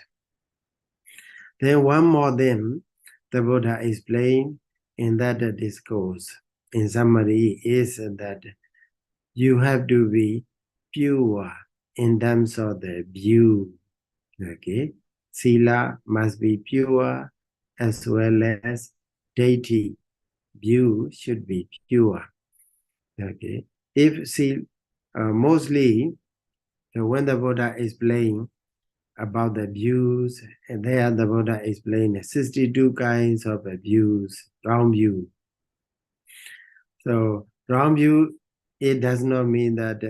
Then one more thing the Buddha explained in that discourse, in summary, is that you have to be pure in terms of the view. Okay, sila must be pure as well as deity view should be pure. Okay, if mostly when the Buddha explained about the views, and there the Buddha explained 62 kinds of views, wrong view. So wrong view, it does not mean that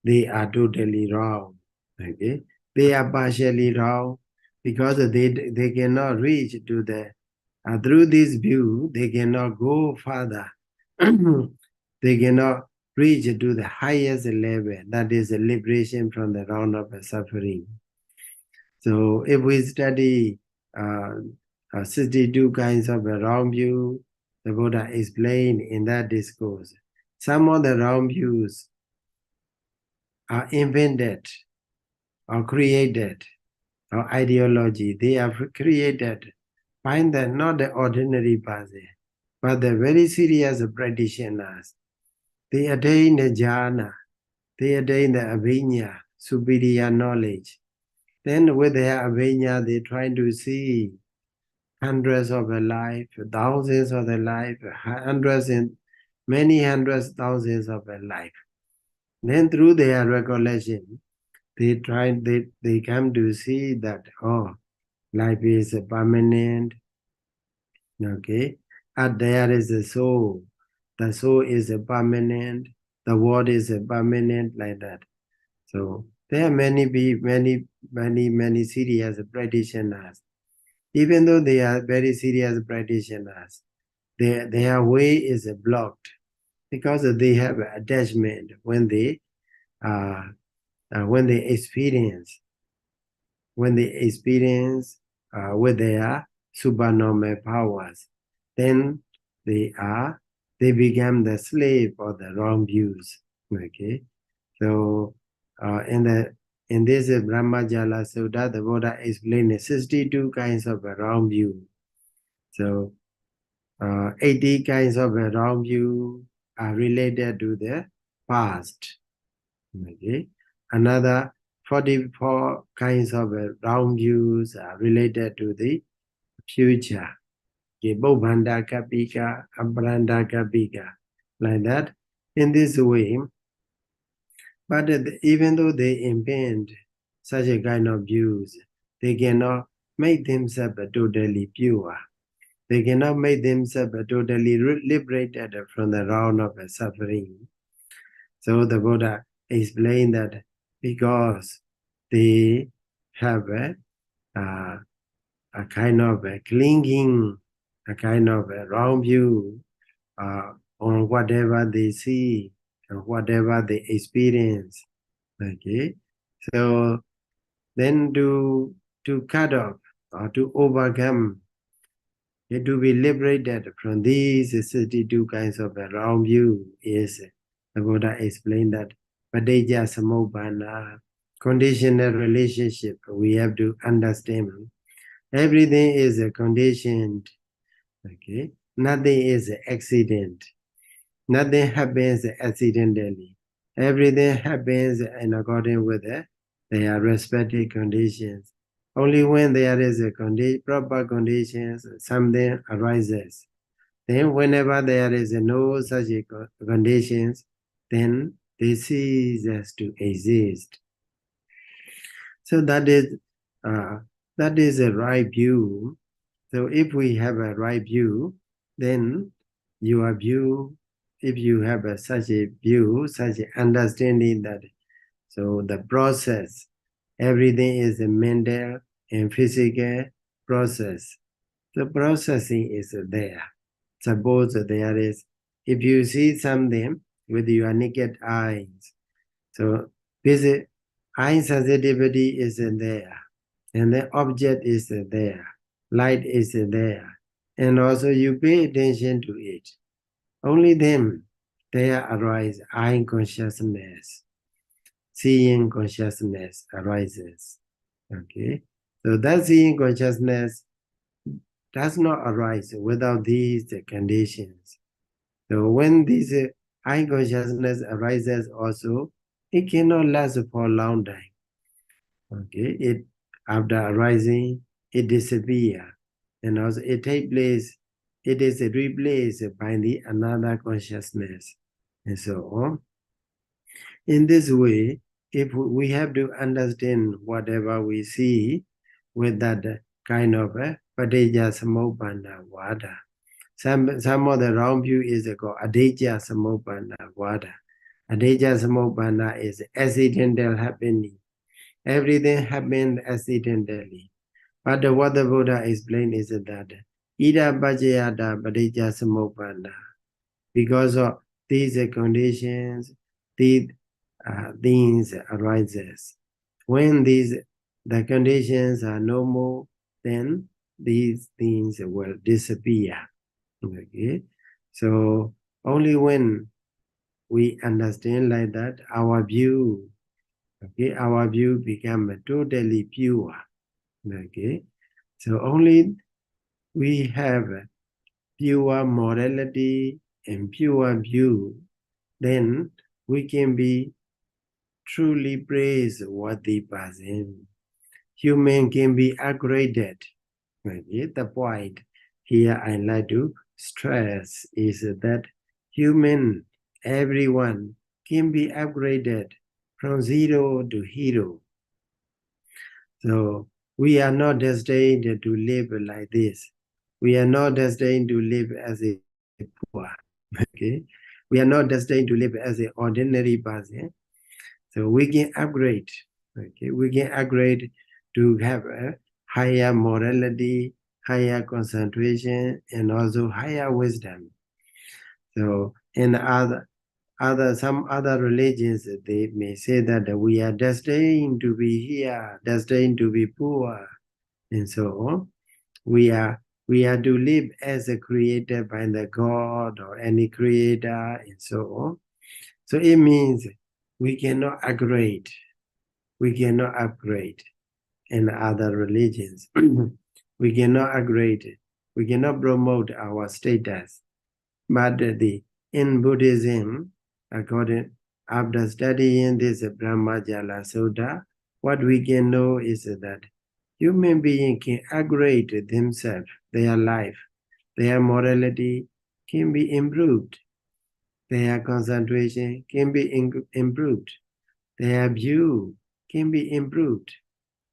they are totally wrong. Okay, they are partially wrong because they cannot reach to the through this view they cannot go further. They cannot reach to the highest level, that is a liberation from the round of suffering. So if we study 62 kinds of wrong view, the Buddha explained in that discourse, some of the wrong views are invented or created, or ideology, they are created by not the ordinary person, but the very serious practitioners. They attain the jhana, they attain the abhinya, superior knowledge. Then with their abhinya, they try to see hundreds of a life, thousands of a life, hundreds and many hundreds, thousands of a life. Then through their recollection, they come to see that, oh, life is permanent. Okay, and there is a soul. The soul is permanent. The world is permanent, like that. So there are many serious practitioners. Even though they are very serious practitioners, their way is blocked because they have attachment when they experience with their supernormal powers, then they become the slave of the wrong views. Okay, so in this Brahmajala Sutta, the Buddha explained 62 kinds of wrong view. So 80 kinds of wrong view are related to the past. Okay, another 44 kinds of wrong views are related to the future. Okay, Bobhanda Kapika, Abranda Kapika, like that. In this way, but even though they invent such a kind of views, they cannot make themselves totally pure. They cannot make themselves totally liberated from the round of suffering. So the Buddha explained that because they have a kind of a clinging, a kind of a wrong view on whatever they see and whatever they experience. Okay, So then to cut off or to overcome, to be liberated from these 62 kinds of wrong view is, the Buddha explained that Padejja Samuppanna, conditional relationship, we have to understand. Everything is a conditioned, okay? Nothing is an accident. Nothing happens accidentally. Everything happens in accordance with their respective conditions. Only when there is a proper conditions, something arises. Then whenever there is no such conditions, then they cease to exist. So that is a right view. So if we have a right view, then your view, if you have such a view, such an understanding that, so the process, everything is a mental and physical process. The processing is there. Suppose there is, if you see something with your naked eyes, so eye sensitivity is there, and the object is there, light is there, and also you pay attention to it. Only then there arise eye consciousness, seeing consciousness arises. Okay, so that seeing consciousness does not arise without these conditions. So when this eye consciousness arises also, it cannot last for a long time. Okay, it after arising, it disappears, and also it takes place. It is replaced by the another consciousness, and so on. In this way, if we have to understand whatever we see with that kind of Padejja Samuppanna Vada. Some of the wrong view is called Adejja Samuppanna Vada. Adejja Samuppanna is accidental happening. Everything happened accidentally. But what the Buddha explained is that Ida Bhajayata Padejja Samuppanna. Because of these conditions, these things arises. When the conditions are no more, then these things will disappear. Okay, so only when we understand like that, our view, okay, our view become totally pure. Okay, so only we have pure morality and pure view, then we can be truly praiseworthy person. Human can be upgraded. Okay, the point here I like to stress is that human, everyone can be upgraded from zero to hero. So we are not destined to live like this. We are not destined to live as a poor. Okay, we are not destined to live as an ordinary person. So we can upgrade. Okay, we can upgrade to have a higher morality, higher concentration, and also higher wisdom. So in some other religions, they may say that we are destined to be here, destined to be poor, and so on. We are to live as a created by the God or any creator, and so on. So it means we cannot upgrade. We cannot upgrade in other religions. We cannot upgrade. We cannot promote our status. But in Buddhism, after studying this Brahmajala Sutta, what we can know is that human beings can upgrade themselves, their life, their morality can be improved, their concentration can be improved, their view can be improved.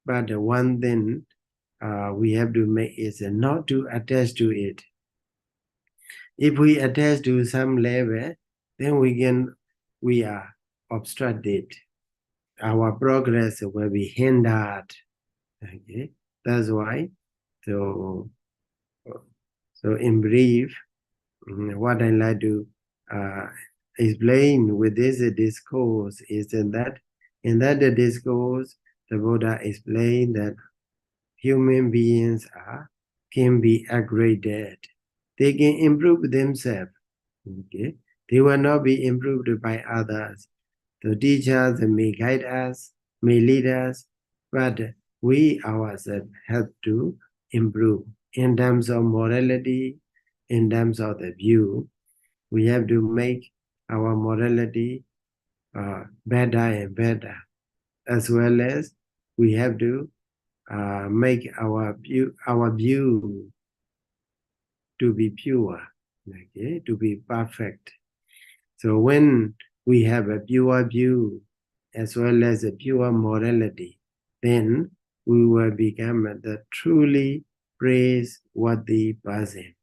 But one thing we have to make is not to attach to it. If we attach to some level, then we are obstructed. Our progress will be hindered. Okay, that's why. So in brief, what I like to explain with this discourse is that In that discourse, the Buddha explained that human beings can be upgraded. They can improve themselves. Okay? They will not be improved by others. The teachers may guide us, may lead us, but we ourselves have to improve in terms of morality, in terms of the view. We have to make our morality better and better, as well as we have to make our view to be pure, okay, to be perfect. So when we have a pure view as well as a pure morality, then we will become the truly praiseworthy person.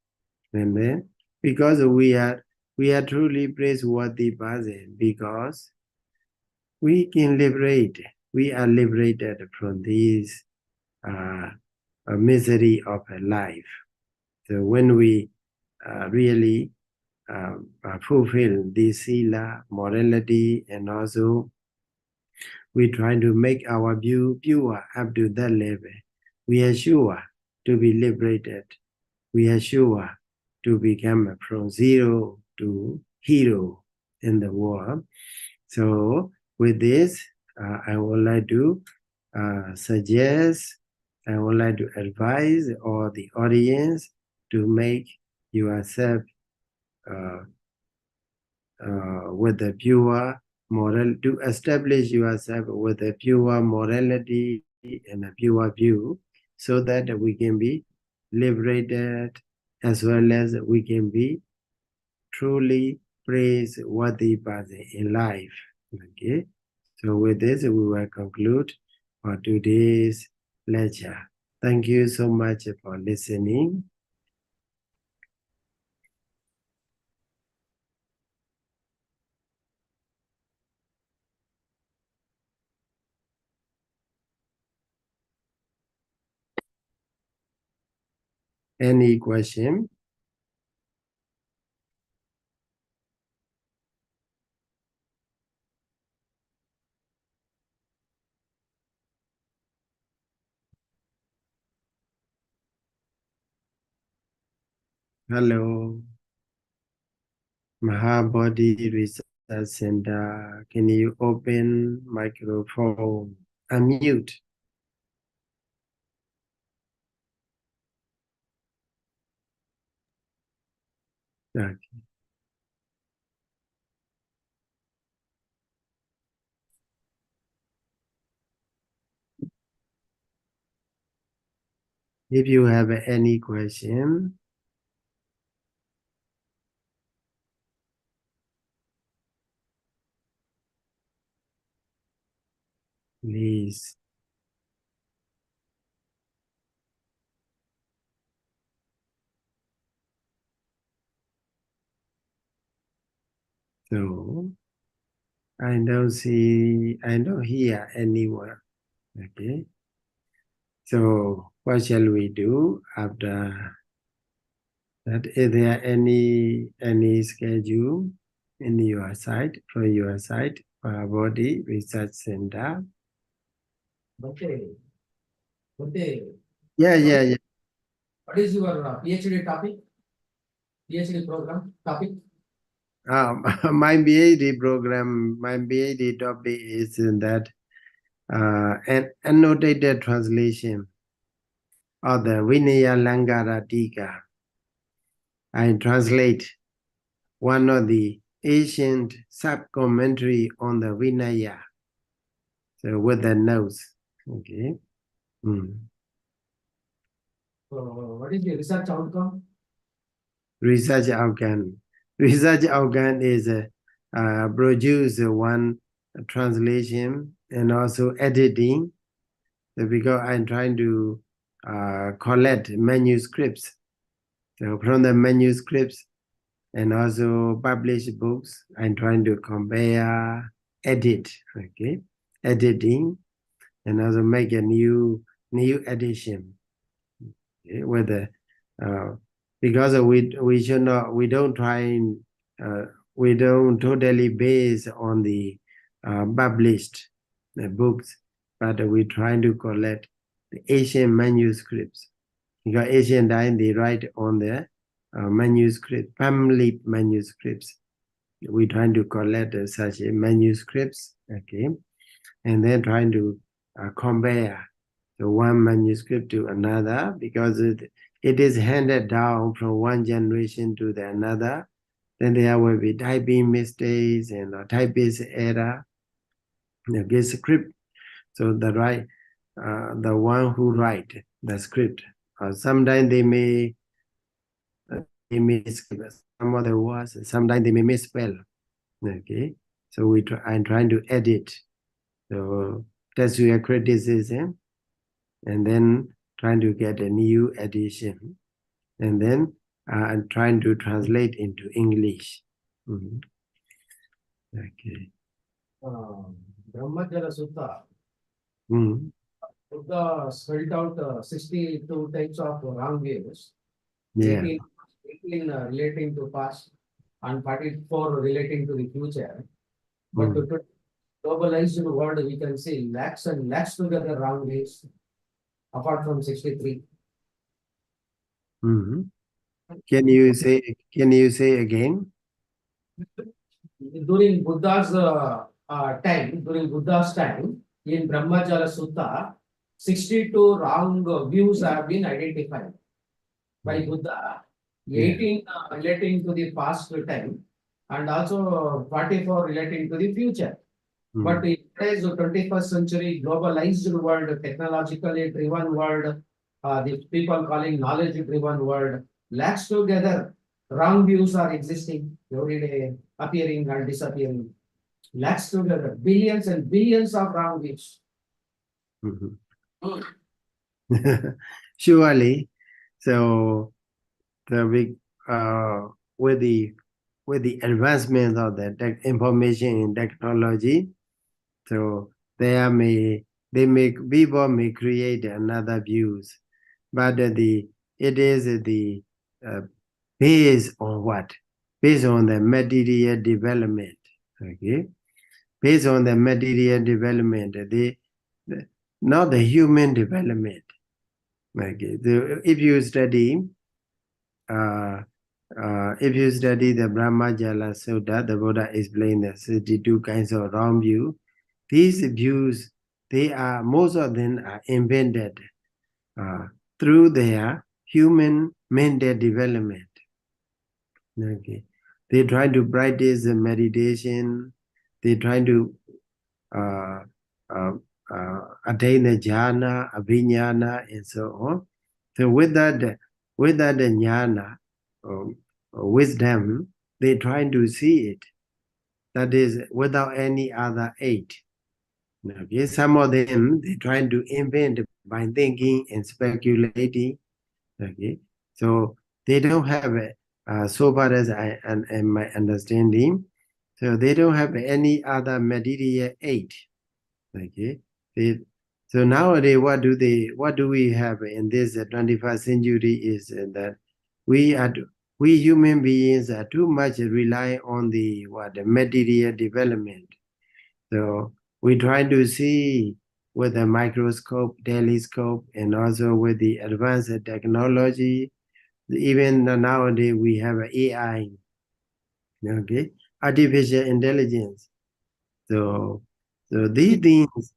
And then, because we are truly praiseworthy person, because we can liberate, we are liberated from this misery of life. So when we really fulfill this sila, morality, and also we try to make our view pure up to that level, we are sure to be liberated. We are sure to become from zero to hero in the world. So with this, I would like to suggest, I would like to advise all the audience to make yourself with a pure moral, to establish yourself with a pure morality and a pure view, so that we can be liberated as well as we can be truly praiseworthy person in life. Okay, so with this we will conclude for today's lecture. Thank you so much for listening. Any question? Hello, Mahabodhi Research Center. Can you open microphone? Unmute. Okay. If you have any question, please. So I don't hear anyone. Okay. So what shall we do after that? Is there any schedule in your side, from your side, Body Research Center? Okay. Okay. Yeah. What is your PhD topic? PhD program topic? My PhD program, my PhD topic is in that an annotated translation of the Vinaya Langara Tika. I translate one of the ancient sub-commentary on the Vinaya, so with the notes. Okay. So what is the research outcome? Research outcome. Research outcome is produce one translation and also editing, because I'm trying to collect manuscripts. So from the manuscripts and also publish books, I'm trying to compare, edit, okay, editing, and also make a new edition. Okay, with the because we should not, we don't try, we don't totally base on the published. books, but we try to collect the ancient manuscripts. Because ancient time they write on the manuscript, family manuscripts. We trying to collect such manuscripts, okay, and then trying to compare the one manuscript to another, because it is handed down from one generation to the another. Then there will be typing mistakes and typist error. Okay, script. So the one who write the script, sometimes they may misspell some of the words. Sometimes they may misspell. Okay, so I'm trying to edit. So that's your criticism, and then trying to get a new edition, and then I'm trying to translate into English. Okay. Brahmajala Sutta, Mm. Buddha spelled out 62 types of wrong views, Yeah. 18 relating to past and 44 relating to the future. But Mm. to globalized world, we can see lakhs and lakhs together wrong views, apart from 63. Mhm. Can you say again? During Buddha's time, in Brahmajala Sutta, 62 wrong views have been identified by Buddha, 18 relating to the past time, and also 44 relating to the future. But in today's 21st century globalized world, technologically driven world, the people calling knowledge driven world, lakhs together, wrong views are existing every day, appearing and disappearing. Lakhs together, billions and billions of wrong views. Mhm. Surely. So the big with the advancement of the information in technology, so people may create another views, but it is the based on what? Based on the material development. Okay, based on the material development, not the human development. Okay, if you study the Brahmajala Sutta, the Buddha explained the 62 kinds of wrong view. These views, most of them are invented through their human mental development. Okay, they try to practice the meditation. They try to uh, uh, attain the jhana, abhinyana, and so on. So with that jnana, wisdom, they try to see it. That is without any other aid. Okay, some of them they try to invent by thinking and speculating. Okay, so they don't have so far as I and my understanding, so they don't have any other material aid. Okay, so nowadays what do we have in this 21st century is that we human beings are too much rely on the material development. So we try to see with a microscope, telescope, and also with the advanced technology. Even nowadays we have AI, okay, artificial intelligence. So these things,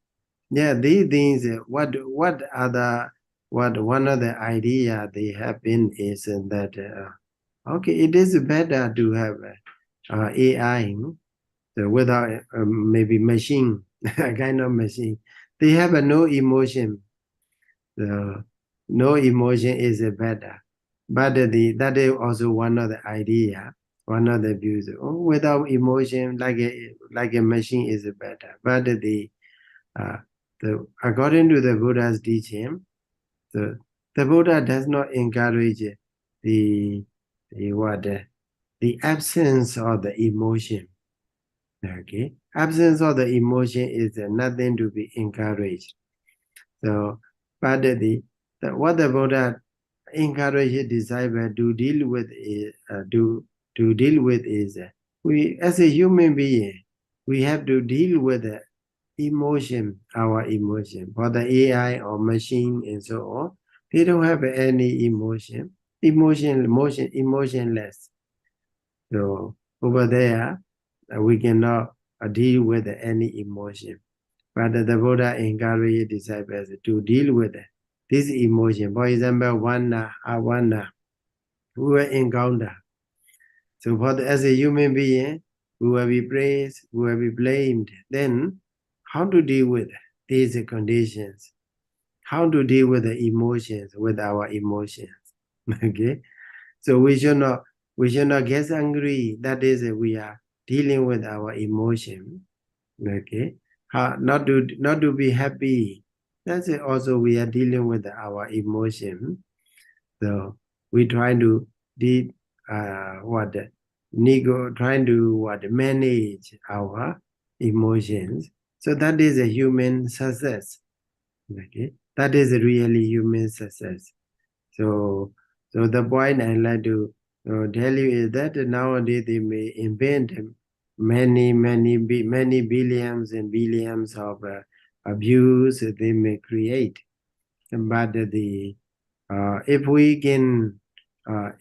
these things. What one of the idea they have been is that okay, it is better to have AI. So without maybe machine, a kind of machine, they have no emotion. So no emotion is better. But that is also one of the idea, one of the views. Oh, without emotion, like a machine is better. But uh, according to the Buddha's teaching, the Buddha does not encourage the the absence of the emotion. Okay, absence of the emotion is nothing to be encouraged. So, but what the Buddha encourages disciples to deal with is we as a human being, we have to deal with emotion, our emotion. For the AI or machine and so on, they don't have any emotion. Emotionless. So over there, we cannot deal with any emotion. But the Buddha encouraged disciples to deal with this emotion. For example, Vana, Avana, we will encounter. So as a human being, we will be praised, we will be blamed. Then, how to deal with these conditions? How to deal with the emotions, with our emotions? Okay, so we should not get angry. That is, we are dealing with our emotion. Okay, not to be happy. That's it. Also, we are dealing with our emotion. So we try to de what trying to manage our emotions. So that is a human success. Okay, that is really human success. So the point I like to tell you is that nowadays they may invent many billions and billions of abuse they may create, but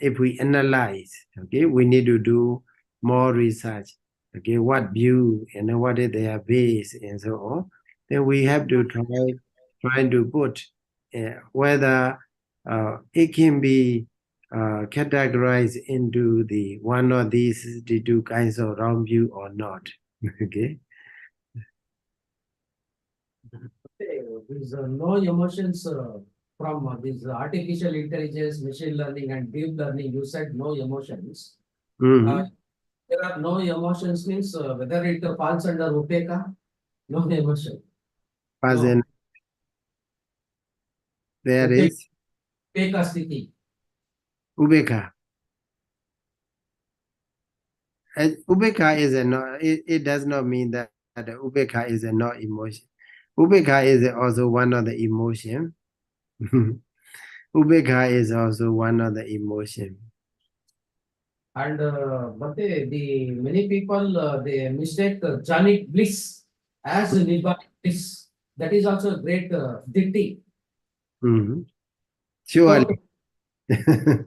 if we analyze, okay, we need to do more research, okay, what view and what is their base and so on. Then we have to try to put whether it can be categorized into the one of the two kinds of wrong view or not. Okay. These no emotions from this artificial intelligence, machine learning, and deep learning. You said no emotions. Mhm. There are no emotions means whether it falls under upeka, no emotion. As No. in, there Upeka, is upeka sthiti. ubeka. Ubeka is a not, it does not mean that the ubeka is a not emotion. Ubeka is also one of the emotion. Ubeka is also one of the emotion. And but the many people they mistake jhanic bliss as nibbanic bliss. That is also a great ditti. Mhm. Surely. Without,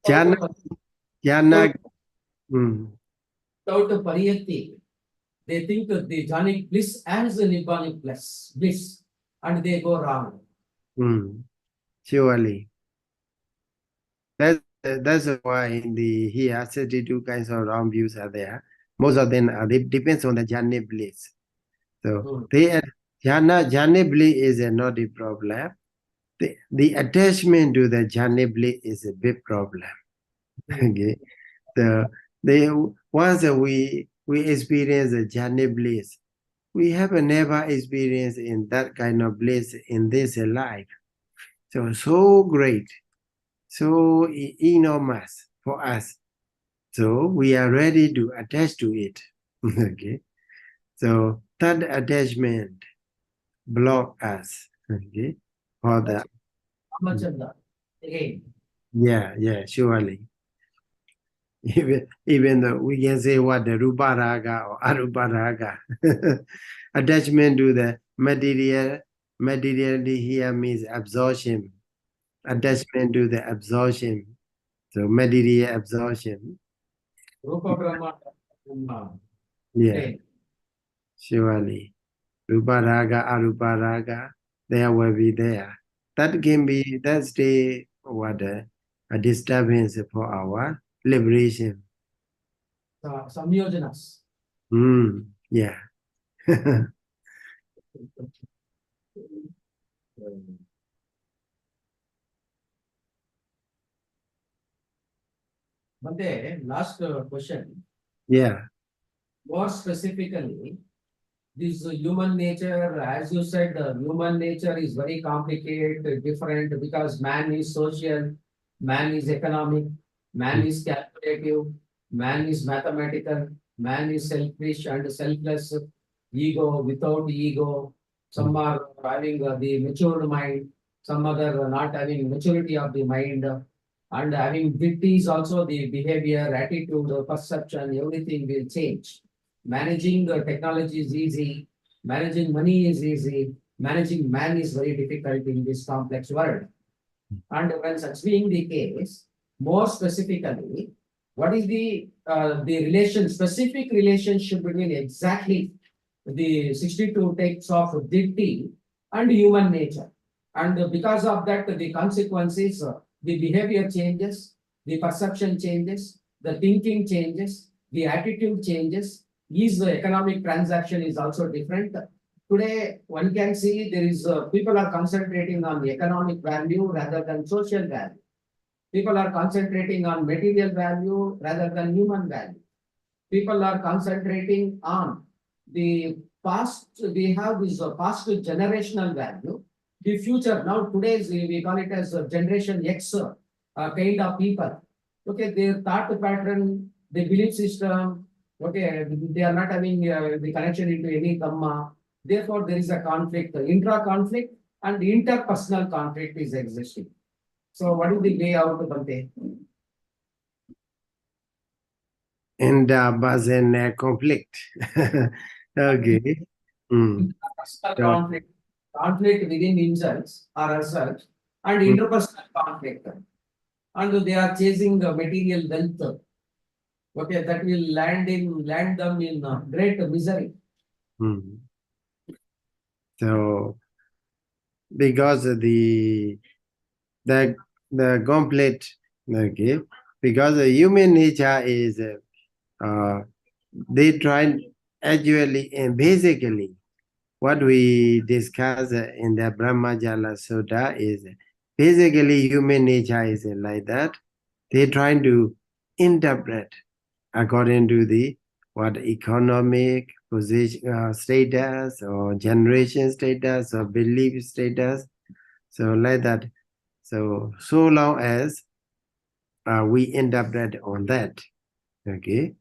Jana, without, Jana, mm, without pariyatti, they think the jhanic bliss as a nibbanic bliss, and they go wrong. surely. That's why in the here 32 kinds of wrong views are there. Most of them are they depends on the jhana bliss. So Hmm. they jhana bliss is not the problem. The attachment to the jhana bliss is a big problem. Okay. So they once we experience the jhana bliss, we have never experienced in that kind of bliss in this life. So great, so enormous for us. So we are ready to attach to it. Okay. So that attachment block us. Okay. For the Brahmajala again. surely. Even though we can say what the rupa raga or arupa raga. Attachment to the materiality here means absorption. Attachment to the absorption. So material absorption. Rupa Brahma. Yeah, Again. surely. Rupa raga, arupa raga, there will be there. That can be, that's the what a disturbance for our liberation. Samyojanas. Yeah. But the last question, Yeah. more specifically, this human nature, as you said, human nature is very complicated, different because man is social, man is economic, man is calculative, man is mathematical, man is selfish and selfless, ego without ego. Some are having the matured mind, some other not having maturity of the mind, and having ditti is also the behavior, attitude, perception, everything will change. Managing technology is easy, Managing money is easy. Managing man is very difficult in this complex world. And when such being the case, more specifically, what is the specific relationship between exactly the 62 types of ditti and human nature? And because of that, the consequences, the behavior changes, the perception changes, the thinking changes, the attitude changes. Is the economic transaction is also different. Today, one can see there is people are concentrating on the economic value rather than social value. People are concentrating on material value rather than human value. People are concentrating on the past. We have this past generational value. The future now today's we call it as generation X kind of people. Okay, their thought pattern, the belief system. Okay, they are not having the connection into any Dhamma. Therefore, there is a conflict, intra-conflict and interpersonal conflict is existing. So, what is the way out, Bante? And was in conflict. Okay. Mm. Interpersonal conflict within themselves or ourselves, and interpersonal conflict. And they are chasing the material wealth. Okay, that will land them in great misery. Mm. So, because the complete, okay, because the human nature is they try actually and basically what we discuss in the Brahmajala Sutta is basically human nature is like that. They trying to interpret according to the what economic position status or generation status or belief status. So like that. So long as we interpret on that, okay.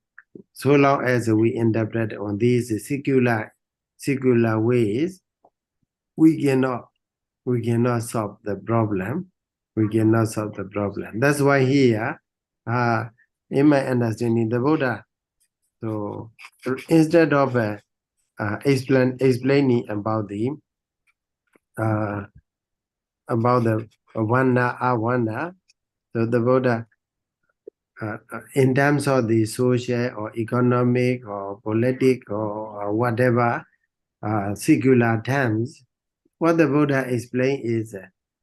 So long as we interpret on these secular ways, we cannot solve the problem. We cannot solve the problem. That's why here, in my understanding, the Buddha. So instead of explaining about the Vana Avana, so the Buddha, in terms of the social or economic or political or whatever secular terms, what the Buddha explained is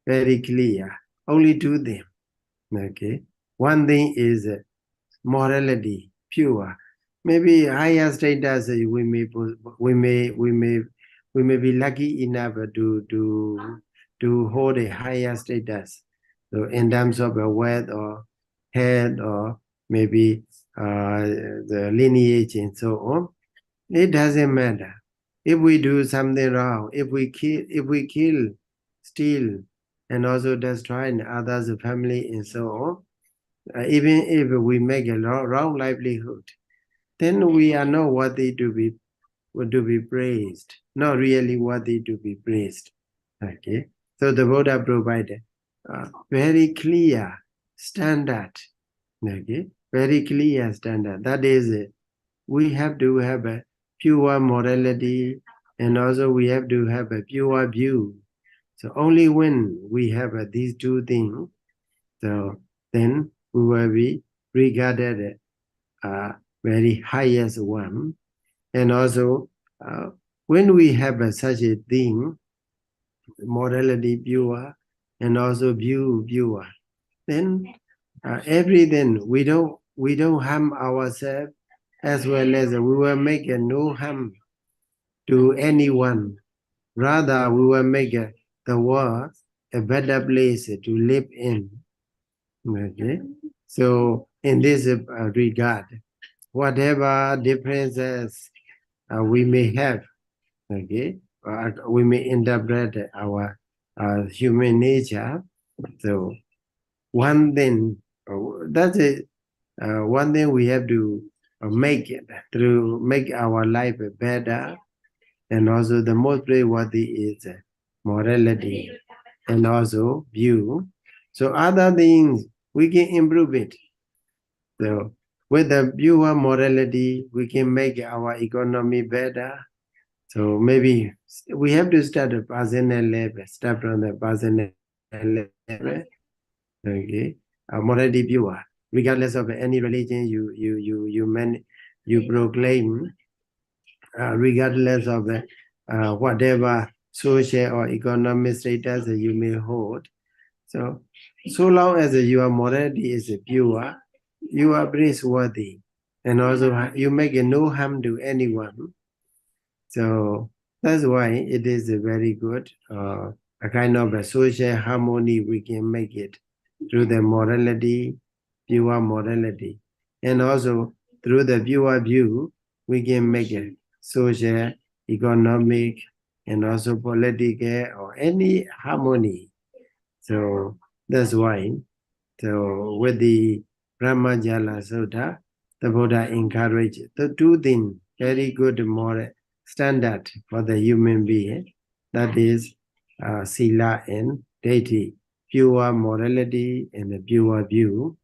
very clear. Only two things. Okay, one thing is morality, pure. Maybe higher status we may be lucky enough to hold a higher status. So in terms of wealth or head or maybe the lineage and so on, it doesn't matter. If we do something wrong, if we kill, steal, and also destroy others' family and so on, even if we make a wrong livelihood, then we are not worthy to be praised, not really worthy to be praised. Okay, so the Buddha provided very clear standard. Okay, very clear standard. That is, we have to have a pure morality, and also we have to have a pure view. So only when we have these two things, so then we will be regarded very highest one. And also, when we have such a thing, morality pure, and also view pure, then everything we don't harm ourselves, as well as we will make no harm to anyone. Rather, we will make the world a better place to live in. Okay, so in this regard, whatever differences we may have, okay, we may interpret our human nature. So one thing, that's it. One thing we have to make it to make our life better, and also the most praiseworthy is morality and also view. So other things we can improve it. So with the pure morality, we can make our economy better, So maybe we have to start at personal level, start from the personal level. Okay, morality pure, regardless of any religion you proclaim, regardless of whatever social or economic status you may hold. So long as your morality is pure, you are praiseworthy, and also you make no harm to anyone. So that's why it is a very good, a kind of a social harmony we can make it through the morality, pure morality. And also through the pure view, we can make it social, economic, and also political or any harmony. So that's why, so with the Brahmajala Sutta, the Buddha encouraged the two things, very good moral standard for the human being, that is sila and deity, pure morality and a pure view,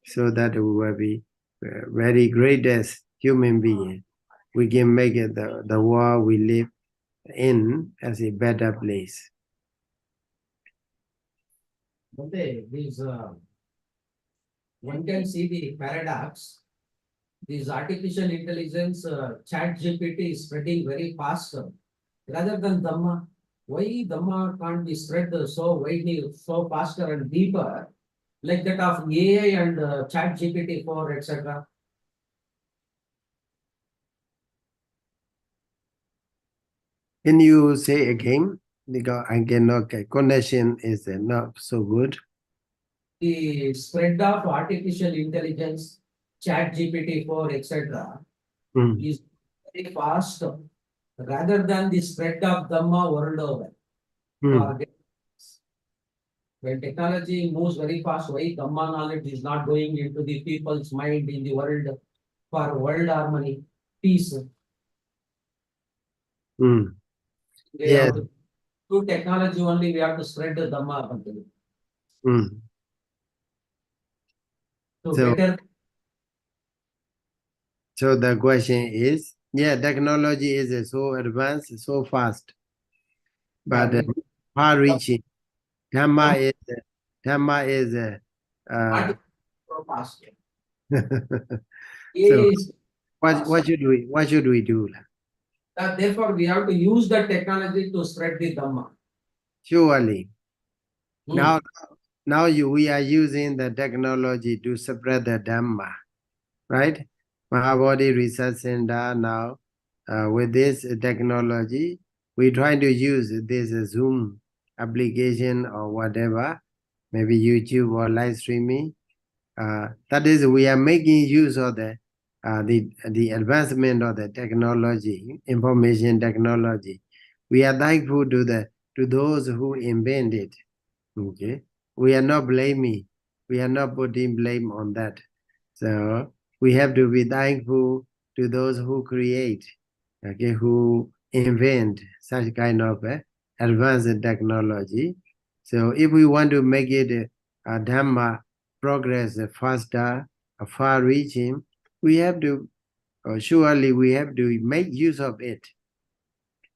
so that we will be very greatest human being. We can make it the world we live in as a better place. These one can see the paradox. This artificial intelligence, chat GPT is spreading very fast rather than Dhamma. Why Dhamma can't be spread so widely, so faster and deeper, like that of AI and chat GPT 4, etc.? Can you say again? Because I cannot get connection is not so good. The spread of artificial intelligence, chat GPT 4, etc. is very fast rather than the spread of Dhamma world over. When technology moves very fast, why Dhamma knowledge is not going into the people's mind in the world for world harmony, peace? We Yeah. have to, through technology only, we have to spread the Dhamma. So, So, better. so the question is, yeah, technology is so advanced, so fast, but far-reaching. Dhamma is Not so fast. so Is what should we do? therefore, we have to use the technology to spread the Dhamma. Surely. Now we are using the technology to spread the Dhamma, right? Mahabodhi Research Center now, with this technology, we try to use this Zoom application or whatever, maybe YouTube or live streaming. That is, we are making use of the advancement of the technology, information technology. We are thankful to those who invented. Okay, we are not blaming. We are not putting blame on that. So we have to be thankful to those who create, okay, who invent such kind of advanced technology. So if we want to make it a Dhamma progress faster, far-reaching, we have to, surely we have to make use of it.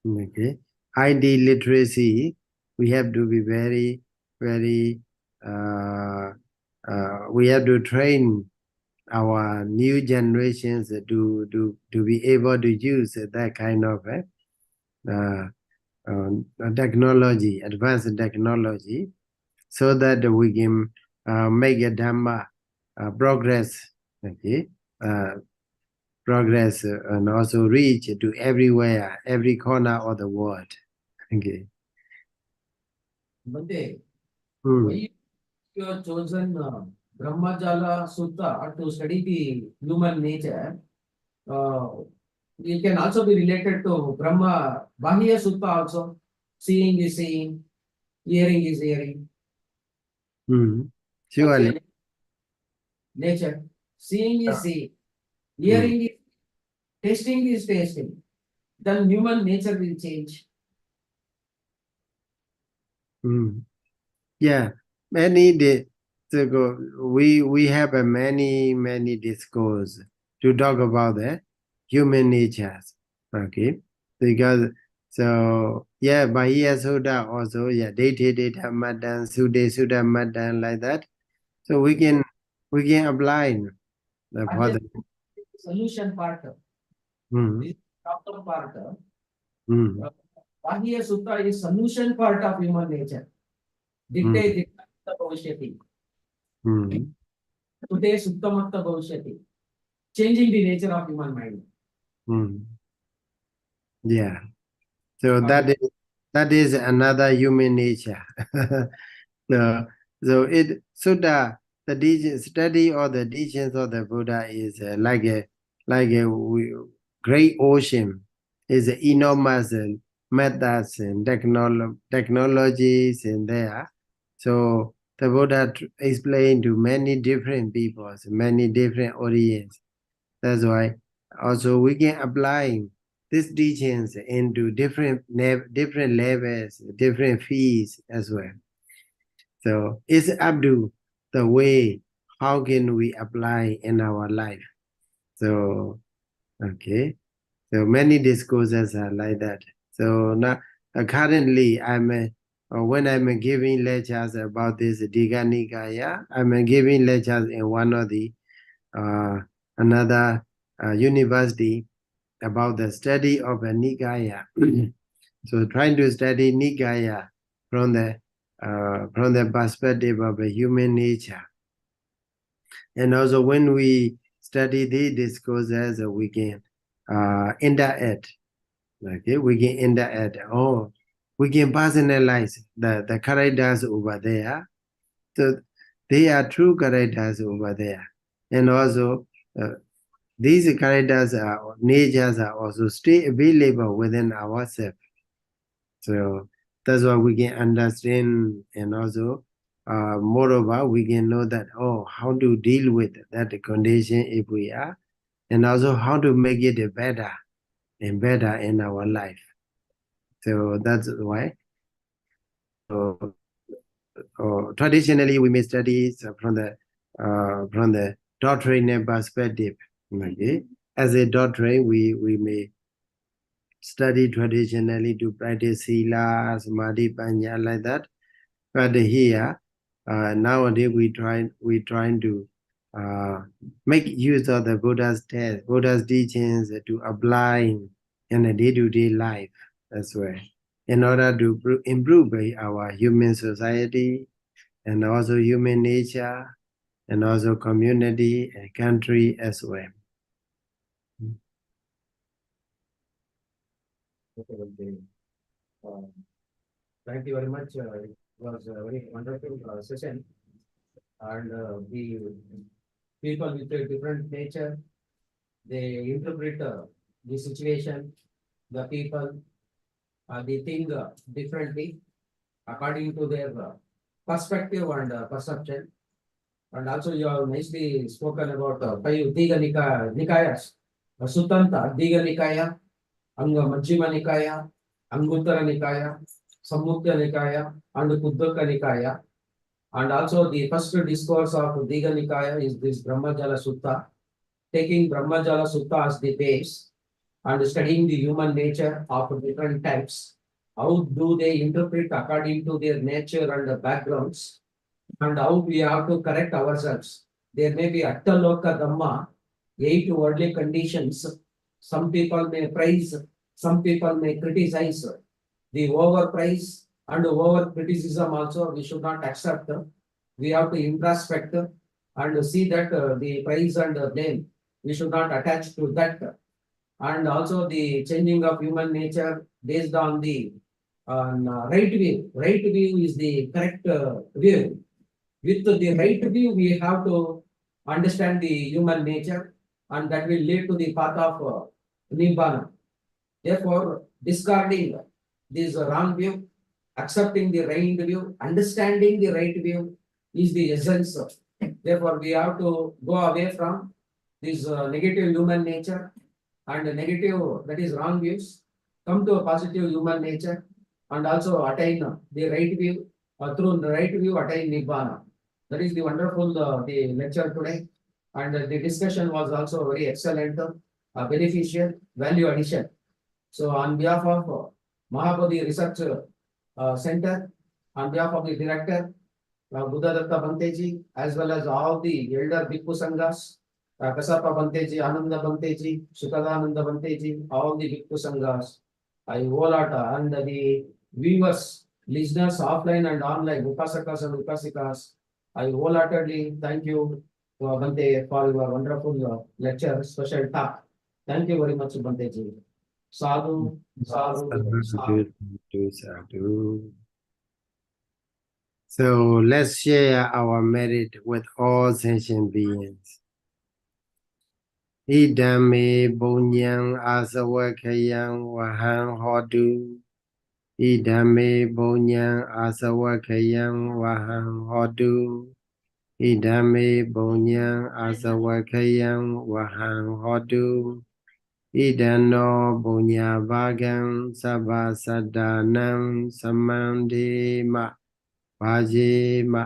Okay, ID literacy, we have to be very, very, we have to train our new generations to be able to use that kind of technology, advanced technology, so that we can make a Dhamma progress, okay, progress and also reach to everywhere, every corner of the world. Okay. Bhante, why you have chosen Brahmajala Sutta to study the human nature? It can also be related to Brahma Bahya Sutta also. Seeing is seeing, hearing is hearing. Surely. Nature. Seeing is seeing, hearing is tasting is tasting. Then human nature will change. Yeah, many days ago, we have a many discourse to talk about the human natures. Okay, Because so yeah, Bahiya Sutta also, yeah, Dete Deta Madan, Sude Suda Madan, like that. So we can apply the And for then the solution part, mm, this problem part, mm, Brahmajala Sutta is solution part of human nature. mm, Ditte Ditta Bhavishyati. mm, Today Suttamatta Bhavishyati. Changing the nature of human mind. mm. Yeah. So Okay. that is another human nature. So, so it Sutta, the study or the teachings of the Buddha is like a great ocean. Is enormous methods and technologies in there. So the Buddha explained to many different peoples, many different audience. That's why also we can apply these teachings into different levels, different fields as well. So it's up to the way how can we apply in our life. So okay, so many discourses are like that. So now currently when I'm giving lectures about this Digha Nikaya, I'm giving lectures in one of the uh, another university about the study of a Nikaya. So trying to study Nikaya from the perspective of a human nature. And also when we study the discourses, we can interact. Okay, we can interact. Oh, we can personalize the characters over there. So they are true characters over there. And also these characters are natures are also still available within ourselves. So that's why we can understand, and also moreover we can know that how to deal with that condition if we are, and also how to make it better and better in our life. So that's why traditionally we may study from the doctrinal perspective. Okay, as a doctrine we may study traditionally to practice sila, samadhi, panya, like that. But here, nowadays we trying to make use of the Buddha's text, Buddha's teachings to apply in a day-to-day life as well, in order to improve our human society and also human nature and also community and country as well. Okay. Thank you very much. It was a very wonderful session. And the people with a different nature, they interpret the situation, the people, they think differently according to their perspective and perception. And also you have nicely spoken about five Nikayas, Sutanta, Diga Nikaya, Anga Majjhima Nikaya, Anguttara Nikaya, Samyukta Nikaya, and Kuddaka Nikaya. And also the first discourse of Diga Nikaya is this Brahmajala Sutta, taking Brahmajala Sutta as the base and studying the human nature of different types. How do they interpret according to their nature and backgrounds, and how we have to correct ourselves. There may be Attaloka Dhamma, 8 worldly conditions. Some people may praise, some people may criticize. The overpraise and over criticism also we should not accept. We have to introspect and see that the praise and blame we should not attach to that. And also the changing of human nature based on the right view. Right view is the correct view. With the right view, we have to understand the human nature, and that will lead to the path of Nibbana. Therefore, discarding this wrong view, accepting the right view, understanding the right view is the essence. Therefore, we have to go away from this negative human nature and negative, that is wrong views, come to a positive human nature, and also attain the right view, through the right view attain Nibbana. That is the wonderful the lecture today, and the discussion was also very excellent, beneficial, value addition. So on behalf of Mahabodhi Research Center, on behalf of the director, Buddha Datta Banteji, as well as all the elder Bhikkhu Sanghas, Kasapa Banteji, Ananda Banteji, Sukadananda Banteji, all the Bhikkhu Sanghas, I Volata, and the viewers, listeners offline and online, Upasakas and Upasikas, I wholeheartedly thank you, Bante, for your wonderful lecture, special talk. Thank you very much, Banteji. Sadhu, sadhu, sadhu. Sadhu, sadhu. So let's share our merit with all sentient beings. Idame bunyang asawakayang wahang hodu. Idame bunyang asawakayang wahang hodu. Idame bunyang asawakayang wahang hodu. Idano bunya bagam sabasadanam samandi ma vaje ma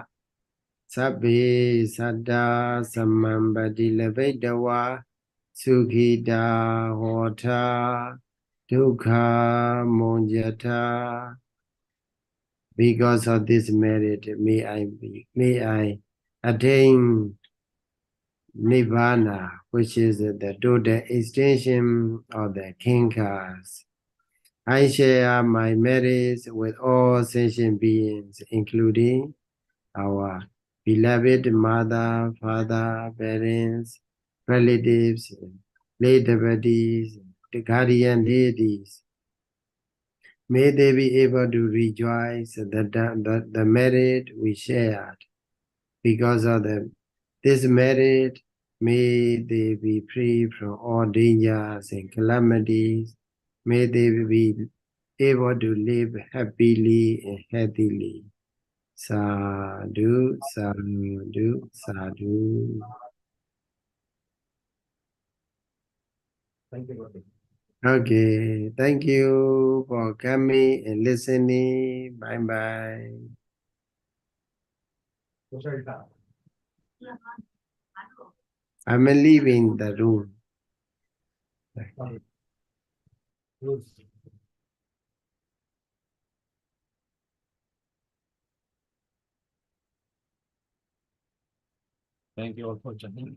sabbe sada samambadi levedawa sukhida hota dukkha monjata. Because of this merit, may I attain Nibbana, which is the total extension of the kingkas. I share my merits with all sentient beings, including our beloved mother, father, parents, relatives, lay devotees, the guardian deities. May they be able to rejoice at the merit we shared. Because of this merit, may they be free from all dangers and calamities. May they be able to live happily and healthily. Sadhu, sadhu, sadhu. Thank you, Bante. Okay, thank you for coming and listening. Bye bye. Special talk. I'm leaving the room. Rules. Thank you all for joining.